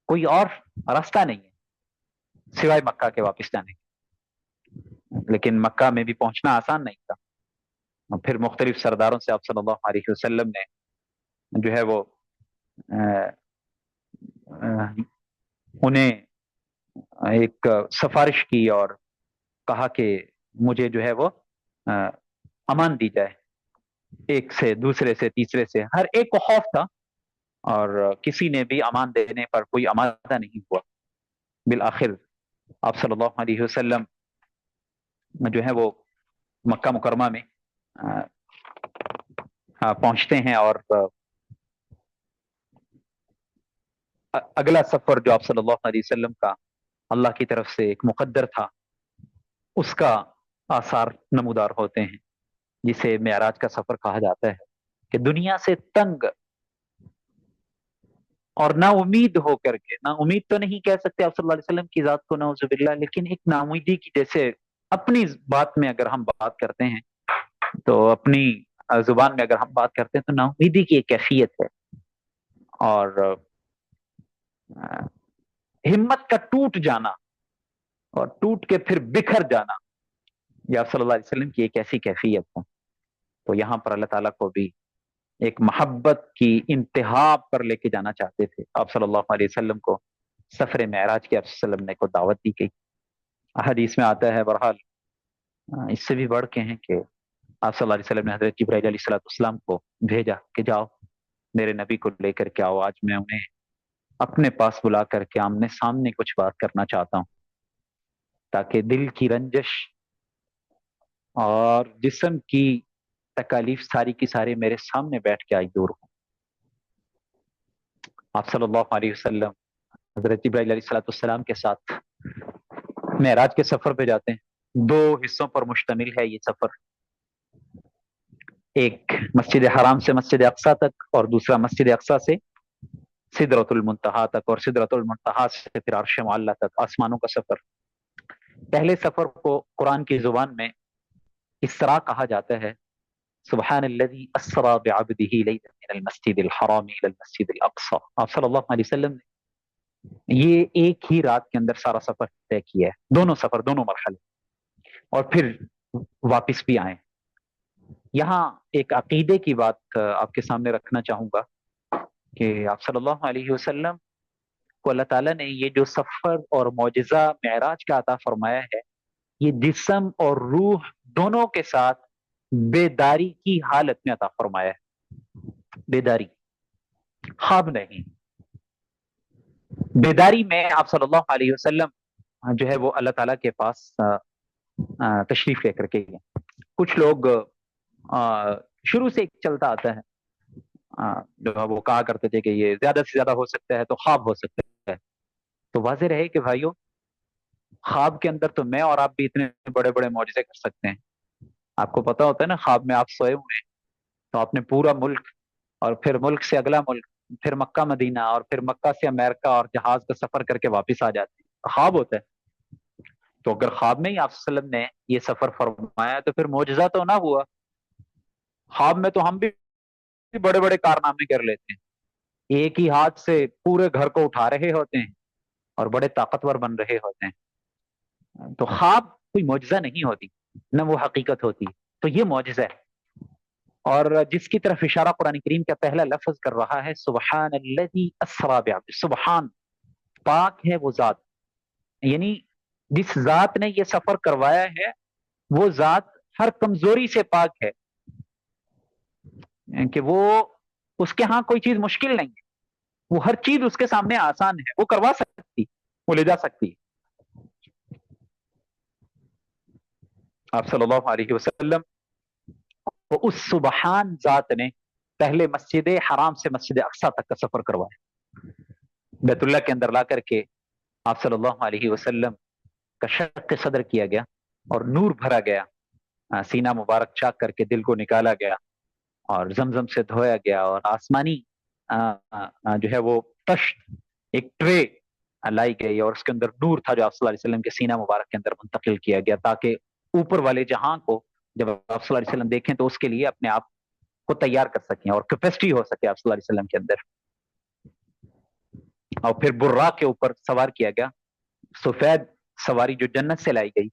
کوئی اور راستہ نہیں ہے سوائے مکہ کے واپس جانے کے۔ لیکن مکہ میں بھی پہنچنا آسان نہیں تھا، پھر مختلف سرداروں سے آپ صلی اللہ علیہ وسلم نے جو ہے وہ انہیں ایک سفارش کی اور کہا کہ مجھے جو ہے وہ امان دی جائے، ایک سے دوسرے سے تیسرے سے ہر ایک کو خوف تھا، اور کسی نے بھی امان دینے پر کوئی آمادہ نہیں ہوا۔ بالآخر آپ صلی اللہ علیہ وسلم جو ہے وہ مکہ مکرمہ میں پہنچتے ہیں، اور اگلا سفر جو آپ صلی اللہ علیہ وسلم کا اللہ کی طرف سے ایک مقدر تھا، اس کا آثار نمودار ہوتے ہیں، جسے معراج کا سفر کہا جاتا ہے، کہ دنیا سے تنگ اور نا امید ہو کر کے، نا امید تو نہیں کہہ سکتے آپ صلی اللہ علیہ وسلم کی ذات کو نعوذ باللہ، لیکن ایک نا امیدی کی، جیسے اپنی بات میں اگر ہم بات کرتے ہیں تو اپنی زبان میں اگر ہم بات کرتے ہیں تو نا امیدی کی ایک کیفیت ہے، اور ہمت کا ٹوٹ جانا اور ٹوٹ کے پھر بکھر جانا، یہ آپ صلی اللہ علیہ وسلم کی ایک ایسی کیفیت ہے۔ تو یہاں پر اللہ تعالیٰ کو بھی ایک محبت کی انتہا پر لے کے جانا چاہتے تھے، آپ صلی اللہ علیہ وسلم کو سفر معراج کی آپ صلی اللہ علیہ وسلم نے کو دعوت دی گئی۔ حدیث میں آتا ہے، بہرحال اس سے بھی بڑھ کے ہیں کہ آپ صلی اللہ علیہ وسلم نے حضرت جبرائیل علیہ السلام کو بھیجا کہ جاؤ میرے نبی کو لے کر کے آؤ، آج میں انہیں اپنے پاس بلا کر کے آمنے سامنے کچھ بات کرنا چاہتا ہوں، تاکہ دل کی رنجش اور جسم کی تکالیف ساری کی ساری میرے سامنے بیٹھ کے آئی دور ہوں۔ آپ صلی اللہ علیہ وسلم حضرت جبرائیل علیہ السلام کے ساتھ معراج کے سفر پہ جاتے ہیں۔ دو حصوں پر مشتمل ہے یہ سفر، ایک مسجد حرام سے مسجد اقصیٰ تک، اور دوسرا مسجد اقصیٰ سے سدرۃ المنتہا تک، اور سدرۃ المنتہا سے پھر عرش معلی تک، آسمانوں کا سفر۔ پہلے سفر کو قرآن کی زبان میں اسراء کہا جاتا ہے، سبحان الذی اسری بعبدہ لیلا من المسجد الحرام الی المسجد الاقصی۔ آپ صلی اللہ علیہ وسلم نے یہ ایک ہی رات کے اندر سارا سفر طے کیا ہے، دونوں سفر، دونوں مرحلے، اور پھر واپس بھی آئے۔ یہاں ایک عقیدے کی بات آپ کے سامنے رکھنا چاہوں گا کہ آپ صلی اللہ علیہ وسلم کو اللہ تعالیٰ نے یہ جو سفر اور معجزہ معراج کا عطا فرمایا ہے، یہ جسم اور روح دونوں کے ساتھ بیداری کی حالت میں عطا فرمایا ہے۔ بیداری، خواب نہیں، بیداری میں آپ صلی اللہ علیہ وسلم جو ہے وہ اللہ تعالیٰ کے پاس تشریف لے کر کے گئے۔ کچھ لوگ شروع سے ایک چلتا آتا ہے، جو وہ کہا کرتے تھے کہ یہ زیادہ سے زیادہ ہو سکتا ہے تو خواب ہو سکتا ہے، تو واضح رہے کہ بھائیو، خواب کے اندر تو میں اور آپ بھی اتنے بڑے بڑے معجزے کر سکتے ہیں۔ آپ کو پتا ہوتا ہے نا، خواب میں آپ سوئے ہوئے ہیں تو آپ نے پورا ملک، اور پھر ملک سے اگلا ملک، پھر مکہ مدینہ، اور پھر مکہ سے امریکہ، اور جہاز کا سفر کر کے واپس آ جاتے ہیں، خواب ہوتا ہے۔ تو اگر خواب میں ہی آپ صلی اللہ علیہ وسلم نے یہ سفر فرمایا تو پھر معجزہ تو نہ ہوا۔ خواب میں تو ہم بھی بڑے بڑے کارنامے کر لیتے ہیں، ایک ہی ہاتھ سے پورے گھر کو اٹھا رہے ہوتے ہیں اور بڑے طاقتور بن رہے ہوتے ہیں۔ تو خواب کوئی معجزہ نہیں ہوتی، نہ وہ حقیقت ہوتی، تو یہ معجزہ ہے۔ اور جس کی طرف اشارہ قرآن کریم کا پہلا لفظ کر رہا ہے، سبحان الذی اسری بعبدہ، سبحان، پاک ہے وہ ذات، یعنی جس ذات نے یہ سفر کروایا ہے وہ ذات ہر کمزوری سے پاک ہے، کہ وہ اس کے ہاں کوئی چیز مشکل نہیں ہے، وہ ہر چیز اس کے سامنے آسان ہے، وہ کروا سکتی، وہ لے جا سکتی ہے۔ آپ صلی اللہ علیہ وسلم کو اس سبحان ذات نے پہلے مسجد حرام سے مسجد اقصی تک کا سفر کروایا، بیت اللہ کے اندر لا کر کے آپ صلی اللہ علیہ وسلم کا شق صدر کیا گیا اور نور بھرا گیا، سینہ مبارک چاک کر کے دل کو نکالا گیا اور زمزم سے دھویا گیا، اور آسمانی جو ہے وہ تشت، ایک ٹرے لائی گئی اور اس کے اندر نور تھا جو آپ صلی اللہ علیہ وسلم کے سینہ مبارک کے اندر منتقل کیا گیا، تاکہ اوپر والے جہاں کو جب آپ صلی اللہ علیہ وسلم دیکھیں تو اس کے لیے اپنے آپ کو تیار کر سکیں اور کیپیسٹی ہو سکے آپ صلی اللہ علیہ وسلم کے اندر۔ اور پھر براق کے اوپر سوار کیا گیا، سفید سواری جو جنت سے لائی گئی،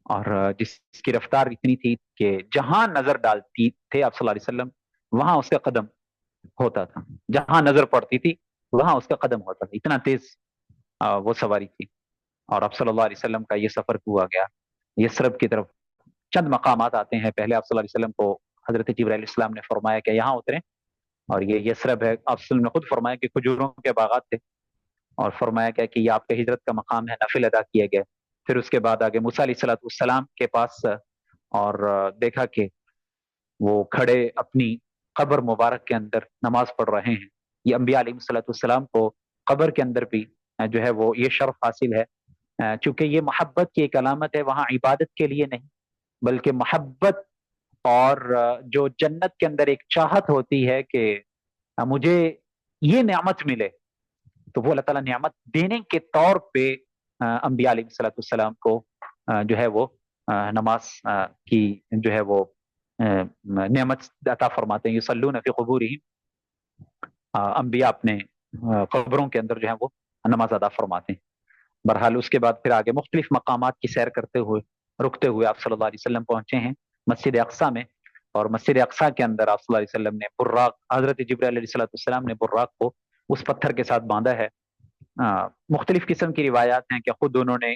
اور جس کی رفتار اتنی تھی کہ جہاں نظر ڈالتی تھے آپ صلی اللہ علیہ وسلم وہاں اس کا قدم ہوتا تھا، جہاں نظر پڑتی تھی وہاں اس کا قدم ہوتا تھا، اتنا تیز وہ سواری تھی۔ اور آپ صلی اللہ علیہ وسلم کا یہ سفر ہوا گیا یثرب کی طرف۔ چند مقامات آتے ہیں، پہلے آپ صلی اللہ علیہ وسلم کو حضرت جبرائیل علیہ السلام نے فرمایا کہ یہاں اتریں، اور یہ یثرب ہے، آپ صلی اللہ علیہ وسلم نے خود فرمایا کہ کھجوروں کے باغات تھے، اور فرمایا کہ یہ آپ کے ہجرت کا مقام ہے، نفل ادا کیے گئے۔ پھر اس کے بعد آگے موسیٰ علیہ السلام کے پاس، اور دیکھا کہ وہ کھڑے اپنی قبر مبارک کے اندر نماز پڑھ رہے ہیں۔ یہ انبیاء علیہ السلام کو قبر کے اندر بھی جو ہے وہ یہ شرف حاصل ہے، چونکہ یہ محبت کی ایک علامت ہے، وہاں عبادت کے لیے نہیں بلکہ محبت اور جو جنت کے اندر ایک چاہت ہوتی ہے کہ مجھے یہ نعمت ملے، تو وہ اللہ تعالیٰ نعمت دینے کے طور پہ انبیاء علیہ السلام کو جو ہے وہ نماز کی جو ہے وہ نعمت عطا فرماتے ہیں۔ یصلون فی قبورہم، انبیاء اپنے قبروں کے اندر جو ہے وہ نماز ادا فرماتے ہیں۔ بہرحال اس کے بعد پھر آگے مختلف مقامات کی سیر کرتے ہوئے رکتے ہوئے آپ صلی اللہ علیہ وسلم پہنچے ہیں مسجد اقصی میں، اور مسجد اقصی کے اندر آپ صلی اللہ علیہ وسلم نے براق، حضرت جبرائیل علیہ السلام نے براق کو اس پتھر کے ساتھ باندھا ہے۔ مختلف قسم کی روایات ہیں کہ خود انہوں نے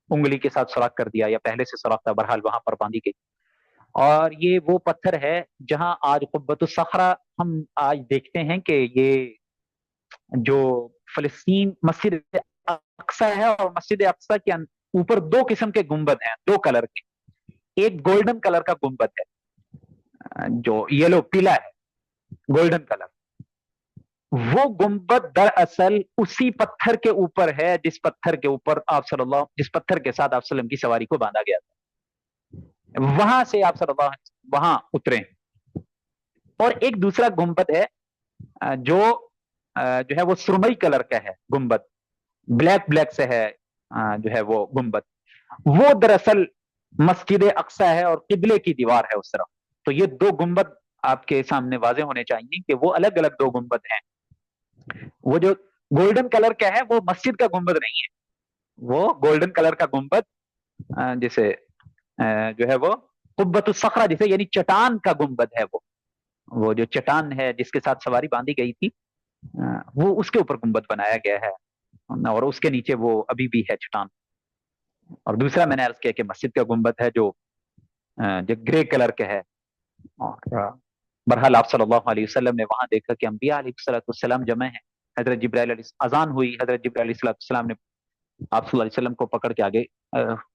انگلی کے ساتھ سوراخ کر دیا یا پہلے سے سوراخ تھا، بہرحال وہاں پر باندھی گئی۔ اور یہ وہ پتھر ہے جہاں آج قبۃ الصخرہ ہم آج دیکھتے ہیں کہ یہ جو فلسطین مسجد اقصی ہے، اور مسجد اقصی کے اوپر دو قسم کے گنبد ہیں، دو کلر کے، ایک گولڈن کلر کا گنبد ہے جو یلو پیلا ہے، گولڈن کلر، وہ گنبد دراصل اسی پتھر کے اوپر ہے جس پتھر کے اوپر جس پتھر کے ساتھ آپ صلی اللہ علیہ وسلم کی سواری کو باندھا گیا تھا، وہاں سے آپ صلی اللہ وہاں اترے۔ اور ایک دوسرا گنبد ہے جو ہے وہ سرمئی کلر کا ہے گنبد، بلیک سے ہے جو ہے وہ گنبد، وہ دراصل مسجد اقصی ہے اور قبلے کی دیوار ہے اس طرف۔ تو یہ دو گنبد آپ کے سامنے واضح ہونے چاہیے کہ وہ الگ الگ دو گنبد ہیں۔ وہ جو گولڈن کلر کا ہے وہ مسجد کا گنبد نہیں ہے، وہ گولڈن کلر کا گنبد جسے جو ہے وہ قبۃ الصخرہ جسے یعنی چٹان کا گنبد ہے، وہ جو چٹان ہے جس کے ساتھ سواری باندھی گئی تھی وہ اس کے اوپر گنبد بنایا گیا ہے، اور اس کے نیچے وہ ابھی بھی ہے چٹان۔ اور دوسرا میں نے عرض کیا کہ مسجد کا گنبد ہے جو گرے کلر کا ہے۔ اور بہرحال آپ صلی اللہ علیہ وسلم نے وہاں دیکھا کہ انبیاء علیہ السلام جمع ہیں۔ حضرت جبرائیل علیہ اذان ہوئی، حضرت جبرائیل علیہ السلام نے آپ صلی اللہ علیہ وسلم کو پکڑ کے آگے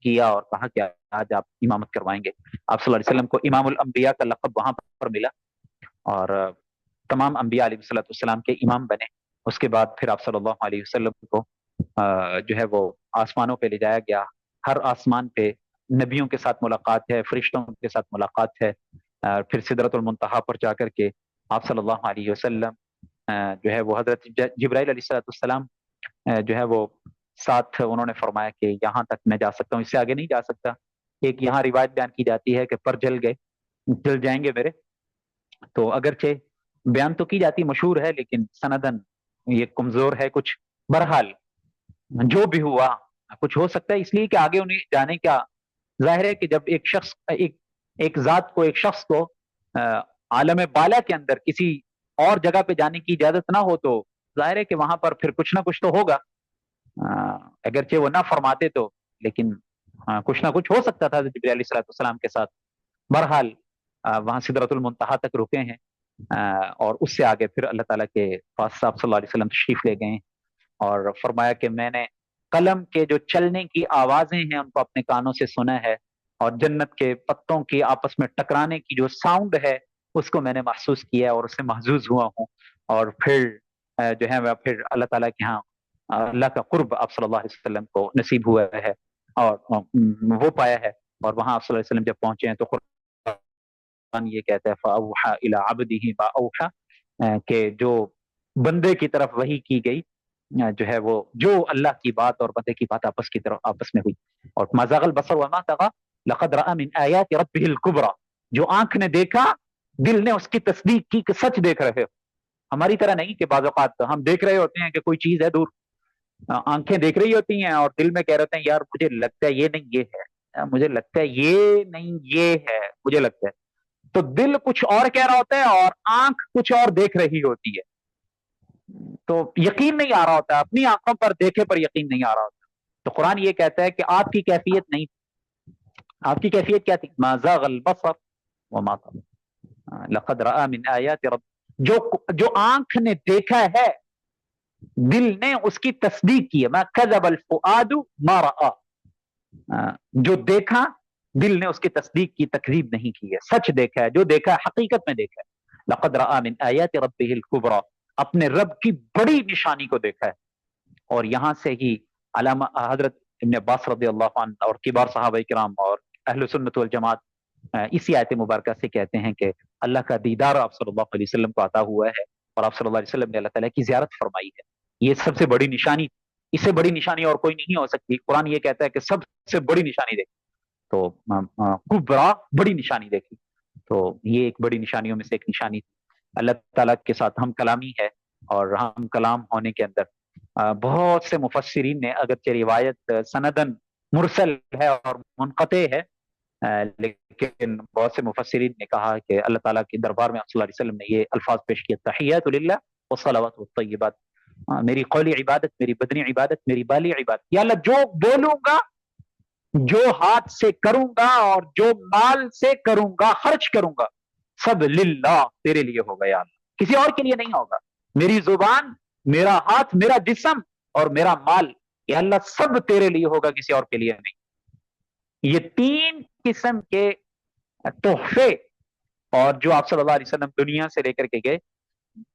کیا اور کہا کہ آج آپ امامت کروائیں گے۔ آپ صلی اللہ علیہ وسلم کو امام الانبیاء کا لقب وہاں پر ملا، اور تمام انبیاء علیہ السلام کے امام بنے۔ اس کے بعد پھر آپ صلی اللہ علیہ وسلم کو جو ہے وہ آسمانوں پہ لے جایا گیا، ہر آسمان پہ نبیوں کے ساتھ ملاقات ہے، فرشتوں کے ساتھ ملاقات ہے، پھر سدرۃ المنتہا پر جا کر کے آپ صلی اللہ علیہ وسلم جو ہے وہ حضرت جبرائیل علیہ السلام جو ہے وہ ساتھ انہوں نے فرمایا کہ یہاں تک میں جا سکتا ہوں، اس سے آگے نہیں جا سکتا۔ ایک یہاں روایت بیان کی جاتی ہے کہ پر جل جائیں گے میرے، تو اگرچہ بیان تو کی جاتی مشہور ہے لیکن سندن یہ کمزور ہے کچھ۔ بہرحال جو بھی ہوا کچھ ہو سکتا ہے، اس لیے کہ آگے انہیں جانے کا ظاہر ہے کہ جب ایک ذات کو، ایک شخص کو عالم بالا کے اندر کسی اور جگہ پہ جانے کی اجازت نہ ہو تو ظاہر ہے کہ وہاں پر پھر کچھ نہ کچھ تو ہوگا، اگرچہ وہ نہ فرماتے تو، لیکن ہاں کچھ نہ کچھ ہو سکتا تھا جبریل علیہ السلام کے ساتھ. بہرحال وہاں سدرۃ المنتہا تک رکے ہیں اور اس سے آگے پھر اللہ تعالیٰ کے پاس آپ صلی اللہ علیہ وسلم تشریف لے گئے اور فرمایا کہ میں نے قلم کے جو چلنے کی آوازیں ہیں ان کو اپنے کانوں سے سنا ہے اور جنت کے پتوں کی آپس میں ٹکرانے کی جو ساؤنڈ ہے اس کو میں نے محسوس کیا اور اس سے محظوظ ہوا ہوں. اور پھر جو ہے پھر اللہ تعالیٰ کے ہاں اللہ کا قرب آپ صلی اللہ علیہ وسلم کو نصیب ہوا ہے اور وہ پایا ہے. اور وہاں آپ صلی اللہ علیہ وسلم جب پہنچے ہیں تو قرآن یہ کہتا ہے فَأَوْحَى إِلَىٰ عَبْدِهِ مَا أَوْحَى کہ جو بندے کی طرف وحی کی گئی جو ہے وہ جو اللہ کی بات اور بندے کی بات آپس میں ہوئی. اور مَا زَاغَ الْبَصَرُ وَمَا طَغَىٰ لَقَدْ رَأَىٰ مِنْ آيَاتِ رَبِّهِ الْكُبْرَىٰ جو آنکھ نے دیکھا دل نے اس کی تصدیق کی کہ سچ دیکھ رہے ہو. ہماری طرح نہیں کہ بعض اوقات ہم دیکھ رہے ہوتے ہیں کہ کوئی چیز ہے دور, آنکھیں دیکھ رہی ہوتی ہیں اور دل میں کہہ رہے ہیں یار مجھے لگتا ہے یہ نہیں یہ ہے, مجھے لگتا ہے یہ نہیں یہ ہے, مجھے لگتا ہے. تو دل کچھ اور کہہ رہا ہوتا ہے اور آنکھ کچھ اور دیکھ رہی ہوتی ہے, تو یقین نہیں آ رہا ہوتا, اپنی آنکھوں پر دیکھے پر یقین نہیں آ رہا ہوتا. تو قرآن یہ کہتا ہے کہ آپ کی کیفیت نہیں, آپ کی کیفیت کیا تھی؟ ما زاغ البصر وما طغى لقد رأى من آیات رب جو آنکھ نے دیکھا ہے دل نے اس کی تصدیق کی ہے. ما کذب الفؤاد ما رأى جو دیکھا دل نے اس کی تصدیق کی, تکذیب نہیں کی ہے, سچ دیکھا ہے, جو دیکھا ہے حقیقت میں دیکھا ہے. لقد رأى من آیات ربه الكبرى اپنے رب کی بڑی نشانی کو دیکھا ہے. اور یہاں سے ہی علامہ حضرت ابن عباس رضی اللہ عنہ اور کبار صحابہ کرام اور اہل سنت والجماعت اسی آیت مبارکہ سے کہتے ہیں کہ اللہ کا دیدار آپ صلی اللہ علیہ وسلم کو عطا ہوا ہے اور آپ صلی اللہ علیہ وسلم نے اللہ تعالیٰ کی زیارت فرمائی ہے. یہ سب سے بڑی نشانی, اس سے بڑی نشانی اور کوئی نہیں ہو سکتی. قرآن یہ کہتا ہے کہ سب سے بڑی نشانی دیکھی, تو کبرا بڑی نشانی دیکھی, تو یہ ایک بڑی نشانیوں میں سے ایک نشانی تھی. اللہ تعالیٰ کے ساتھ ہم کلامی ہے اور ہم کلام ہونے کے اندر بہت سے مفسرین نے, اگرچہ روایت سندن مرسل ہے اور منقطع ہے, لیکن بہت سے مفسرین نے کہا کہ اللہ تعالیٰ کے دربار میں صلی اللہ علیہ وسلم نے یہ الفاظ پیش کیے, تحیات للہ والصلوات والطیبات, میری قولی عبادت, میری بدنی عبادت, میری بالی عبادت. یا اللہ جو بولوں گا, جو ہاتھ سے کروں گا اور جو مال سے کروں گا, خرچ کروں گا, سب للہ تیرے لیے ہوگا یا اللہ, کسی اور کے لیے نہیں ہوگا. میری زبان, میرا ہاتھ, میرا جسم اور میرا مال, یا اللہ سب تیرے لیے ہوگا, کسی اور کے لیے نہیں. یہ تین قسم کے تحفے اور جو آپ صلی اللہ علیہ وسلم دنیا سے لے کر کے گئے,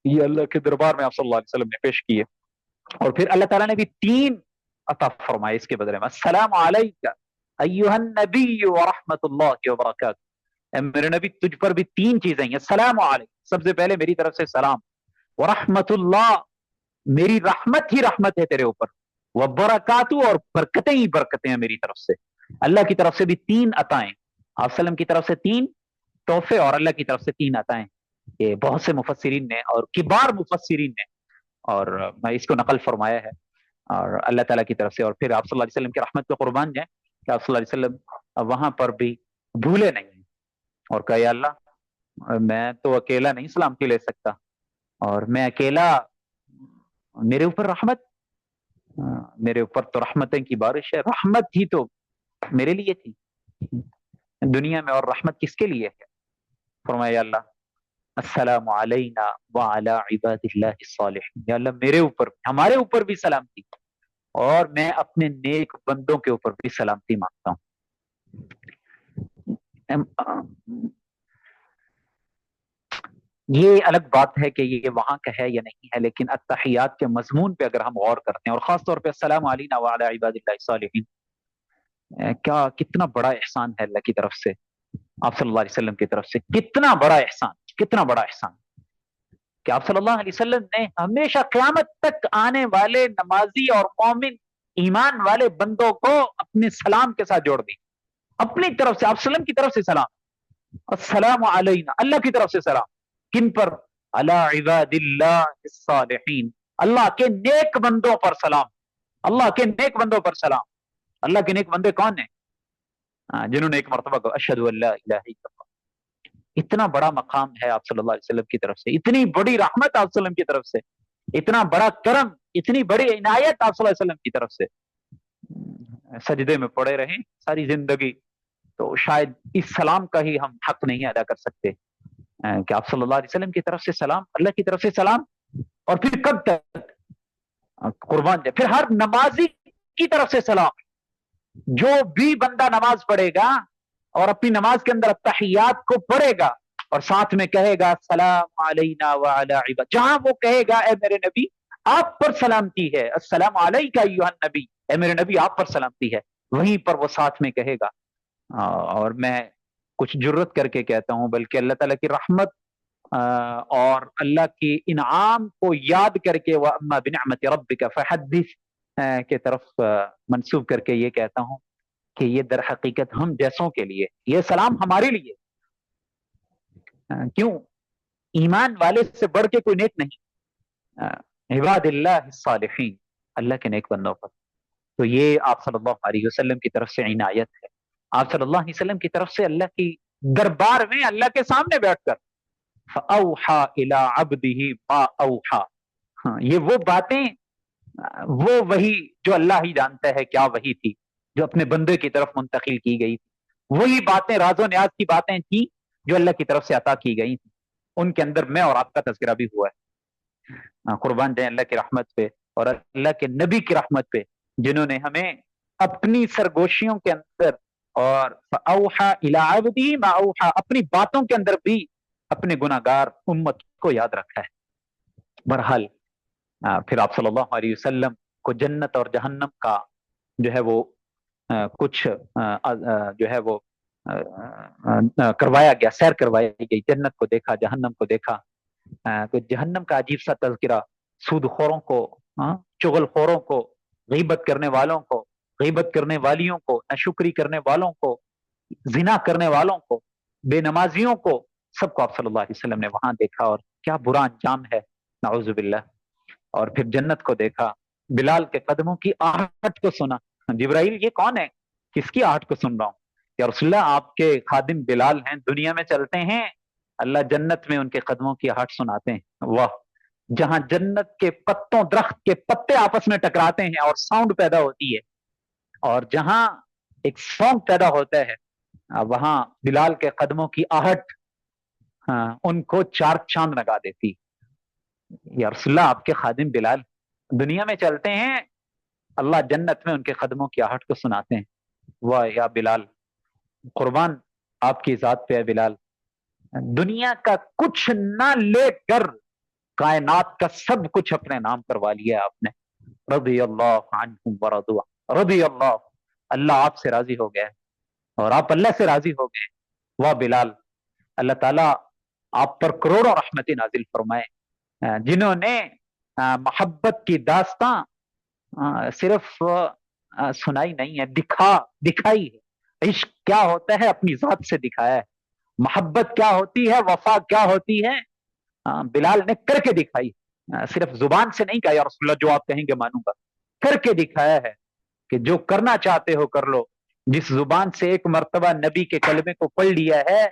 یہ اللہ کے دربار میں آپ صلی اللہ علیہ وسلم نے پیش کیے. اور پھر اللہ تعالیٰ نے بھی تین عطا فرمائے اس کے بدلے میں. السلام علیکہ ایھا النبی ورحمۃ اللہ وبرکاتہ, میرے نبی تجھ پر بھی تین چیزیں ہیں. السلام علیکم, سب سے پہلے میری طرف سے سلام. ورحمۃ اللہ, میری رحمت ہی رحمت ہے تیرے اوپر. وبرکاتہ, اور برکتیں ہی برکتیں ہیں میری طرف سے. اللہ کی طرف سے بھی تین عطائیں, آپ وسلم کی طرف سے تین تحفے اور اللہ کی طرف سے تین عطائیں. یہ بہت سے مفسرین نے اور کبار مفسرین نے اور میں اس کو نقل فرمایا ہے اور اللہ تعالیٰ کی طرف سے. اور پھر آپ صلی اللہ علیہ وسلم کی رحمت پہ قربان جائیں کہ آپ صلی اللہ علیہ وسلم وہاں پر بھی بھولے نہیں ہیں اور کہا یا اللہ میں تو اکیلا نہیں سلامتی لے سکتا, اور میں اکیلا, میرے اوپر رحمت, میرے اوپر تو رحمتیں کی بارش ہے. رحمت ہی تو میرے لیے تھی دنیا میں, اور رحمت کس کے لیے ہے؟ فرمایا یا اللہ السلام علینا وعلی عباد اللہ الصالحین, یا اللہ میرے اوپر, ہمارے اوپر بھی سلامتی, اور میں اپنے نیک بندوں کے اوپر بھی سلامتی مانگتا ہوں. یہ الگ بات ہے کہ یہ وہاں کا ہے یا نہیں ہے, لیکن التحیات کے مضمون پہ اگر ہم غور کرتے ہیں, اور خاص طور پہ السلام علینا وعلی عباد اللہ الصالحین, کیا کتنا بڑا احسان ہے اللہ کی طرف سے, آپ صلی اللہ علیہ وسلم کی طرف سے. کتنا بڑا احسان, کتنا بڑا احسان کہ آپ صلی اللہ علیہ وسلم نے ہمیشہ قیامت تک آنے والے نمازی اور مومن ایمان والے بندوں کو اپنے سلام کے ساتھ جوڑ دی, اپنی طرف سے. آپ وسلم کی طرف سے سلام, السلام علینا, اللہ کی طرف سے سلام. کن پر؟ علی عباد اللہ الصالحین, اللہ کے نیک بندوں پر سلام, اللہ کے نیک بندوں پر سلام. اللہ کے نیک بندے کون ہیں؟ جنہوں نے ایک مرتبہ کو اشہد ان لا الہ الا اللہ. اتنا بڑا مقام ہے آپ صلی اللہ علیہ وسلم کی طرف سے, اتنی بڑی رحمت آپ صلی اللہ علیہ وسلم کی طرف سے, اتنا بڑا کرم, اتنی بڑی عنایت آپ صلی اللہ علیہ وسلم کی طرف سے. سجدے میں پڑے رہیں ساری زندگی، تو شاید اس سلام کا ہی ہم حق نہیں ادا کر سکتے کہ آپ صلی اللہ علیہ وسلم کی طرف سے سلام، اللہ کی طرف سے سلام، اور پھر کب تک؟ قربان جائے، پھر ہر نمازی کی طرف سے سلام، جو بھی بندہ نماز پڑھے گا اور اپنی نماز کے اندر التحیات کو پڑھے گا اور ساتھ میں کہے گا السلام علینا وعلی عباد، جہاں وہ کہے گا اے میرے نبی آپ پر سلامتی ہے، السلام علیک ایھا النبی، اے میرے نبی آپ پر سلامتی ہے، وہیں پر وہ ساتھ میں کہے گا۔ اور میں کچھ جرت کر کے کہتا ہوں، بلکہ اللہ تعالیٰ کی رحمت اور اللہ کی انعام کو یاد کر کے وَأَمَّا بِنِعْمَةِ رَبِّكَ فَحَدِّثْ کے طرف منسوب کر کے یہ کہتا ہوں کہ یہ در حقیقت ہم جیسوں کے لیے یہ سلام ہمارے لیے، کیوں؟ ایمان والے سے بڑھ کے کوئی نیک نہیں، عباد اللہ الصالحین، اللہ کے نیک بندوں پر۔ تو یہ آپ صلی اللہ علیہ وسلم کی طرف سے عنایت ہے، آپ صلی اللہ علیہ وسلم کی طرف سے اللہ کی دربار میں اللہ کے سامنے بیٹھ کر فَأَوْحَى إِلَىٰ عَبْدِهِ مَا أَوْحَى، یہ وہ باتیں، وہ وہی جو اللہ ہی جانتا ہے کیا وہی تھی جو اپنے بندے کی طرف منتقل کی گئی تھی، وہی باتیں راز و نیاز کی باتیں تھیں جو اللہ کی طرف سے عطا کی گئی تھی، ان کے اندر میں اور آپ کا تذکرہ بھی ہوا ہے۔ قربان جائیں اللہ کی رحمت پہ اور اللہ کے نبی کی رحمت پہ، جنہوں نے ہمیں اپنی سرگوشیوں کے اندر اور فَأَوْحَى إِلَىٰ عَبْدِهِ مَا أَوْحَى، اپنی باتوں کے اندر بھی اپنے گناہگار امت کو یاد رکھا ہے۔ بہرحال پھر آپ صلی اللہ علیہ وسلم کو جنت اور جہنم کا جو ہے وہ کچھ جو ہے وہ کروایا گیا، سیر کروائی گئی، جنت کو دیکھا، جہنم کو دیکھا، تو جہنم کا عجیب سا تذکرہ، سود خوروں کو، چغل خوروں کو، غیبت کرنے والوں کو، غیبت کرنے والیوں کو، ناشکری کرنے والوں کو، زنا کرنے والوں کو، بے نمازیوں کو، سب کو آپ صلی اللہ علیہ وسلم نے وہاں دیکھا، اور کیا برا انجام ہے، نعوذ باللہ۔ اور پھر جنت کو دیکھا، بلال کے قدموں کی آہٹ کو سنا، جبرائیل یہ کون ہے، کس کی آہٹ کو سن رہا ہوں؟ یا رسول اللہ آپ کے خادم بلال ہیں، دنیا میں چلتے ہیں، اللہ جنت میں ان کے قدموں کی آہٹ سناتے ہیں۔ واہ، جہاں جنت کے پتوں، درخت کے پتے آپس میں ٹکراتے ہیں اور ساؤنڈ پیدا ہوتی ہے، اور جہاں ایک ساؤنڈ پیدا ہوتا ہے وہاں بلال کے قدموں کی آہٹ ان کو چار چاند لگا دیتی۔ یا رسول اللہ آپ کے خادم بلال دنیا میں چلتے ہیں، اللہ جنت میں ان کے قدموں کی آہٹ کو سناتے ہیں۔ واہ یا بلال، قربان آپ کی ذات پہ ہے بلال، دنیا کا کچھ نہ لے کر کائنات کا سب کچھ اپنے نام کروا لیا آپ نے۔ رضی اللہ عنہم ورضوا، رضی اللہ، اللہ آپ سے راضی ہو گیا اور آپ اللہ سے راضی ہو گئے۔ واہ بلال، اللہ تعالیٰ آپ پر کروڑوں رحمتیں نازل فرمائے، جنہوں نے محبت کی داستاں صرف سنائی نہیں ہے، دکھائی ہے۔ عشق کیا ہوتا ہے اپنی ذات سے دکھایا ہے، محبت کیا ہوتی ہے، وفا کیا ہوتی ہے، بلال نے کر کے دکھائی، صرف زبان سے نہیں کہا یا رسول اللہ جو آپ کہیں گے مانوں گا، کر کے دکھایا ہے کہ جو کرنا چاہتے ہو کر لو۔ جس زبان سے ایک مرتبہ نبی کے کلمے کو پڑھ لیا ہے،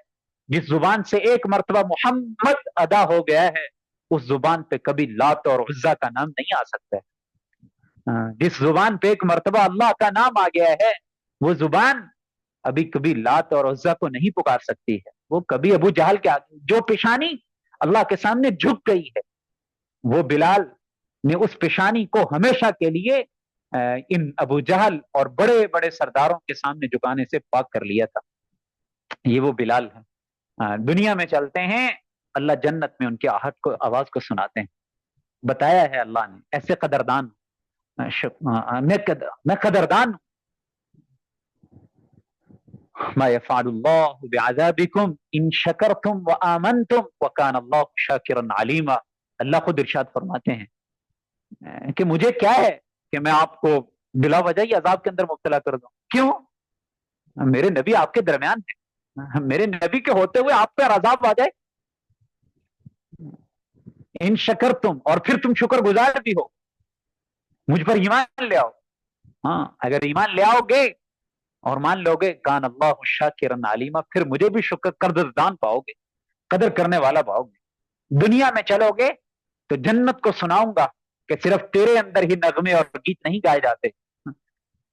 جس زبان سے ایک مرتبہ محمد ادا ہو گیا ہے، اس زبان پہ کبھی لات اور عزا کا نام نہیں آ سکتا ہے۔ جس زبان پہ ایک مرتبہ اللہ کا نام آ گیا ہے، وہ زبان ابھی کبھی لات اور عزا کو نہیں پکار سکتی ہے، وہ کبھی ابو جہل کے جو پیشانی اللہ کے سامنے جھک گئی ہے، وہ بلال نے اس پیشانی کو ہمیشہ کے لیے ان ابو جہل اور بڑے بڑے سرداروں کے سامنے جھکانے سے پاک کر لیا تھا۔ یہ وہ بلال ہے، دنیا میں چلتے ہیں، اللہ جنت میں ان کی آہٹ کو، آواز کو سناتے ہیں۔ بتایا ہے اللہ نے، ایسے قدردان میں قدردان ہوں۔ ما يفعل الله بعذابكم ان شکرتم وآمنتم وكان الله شاکرا علیما، اللہ خود ارشاد فرماتے ہیں کہ مجھے کیا ہے کہ میں آپ کو بلا وجہ ہی عذاب کے اندر مبتلا کر دوں، کیوں؟ میرے نبی آپ کے درمیان ہے، میرے نبی کے ہوتے ہوئے آپ پر عذاب آ جائے، ان شکرتم، اور پھر تم شکر گزار بھی ہو، مجھ پر ایمان لے آؤ، ہاں اگر ایمان لے آؤ گے اور مان لو گے کان اللہ شاکرا علیما، پھر مجھے بھی شکر قدردان پاؤ گے، قدر کرنے والا پاؤ گے۔ دنیا میں چلو گے تو جنت کو سناؤں گا کہ صرف تیرے اندر ہی نغمے اور گیت نہیں گائے جاتے،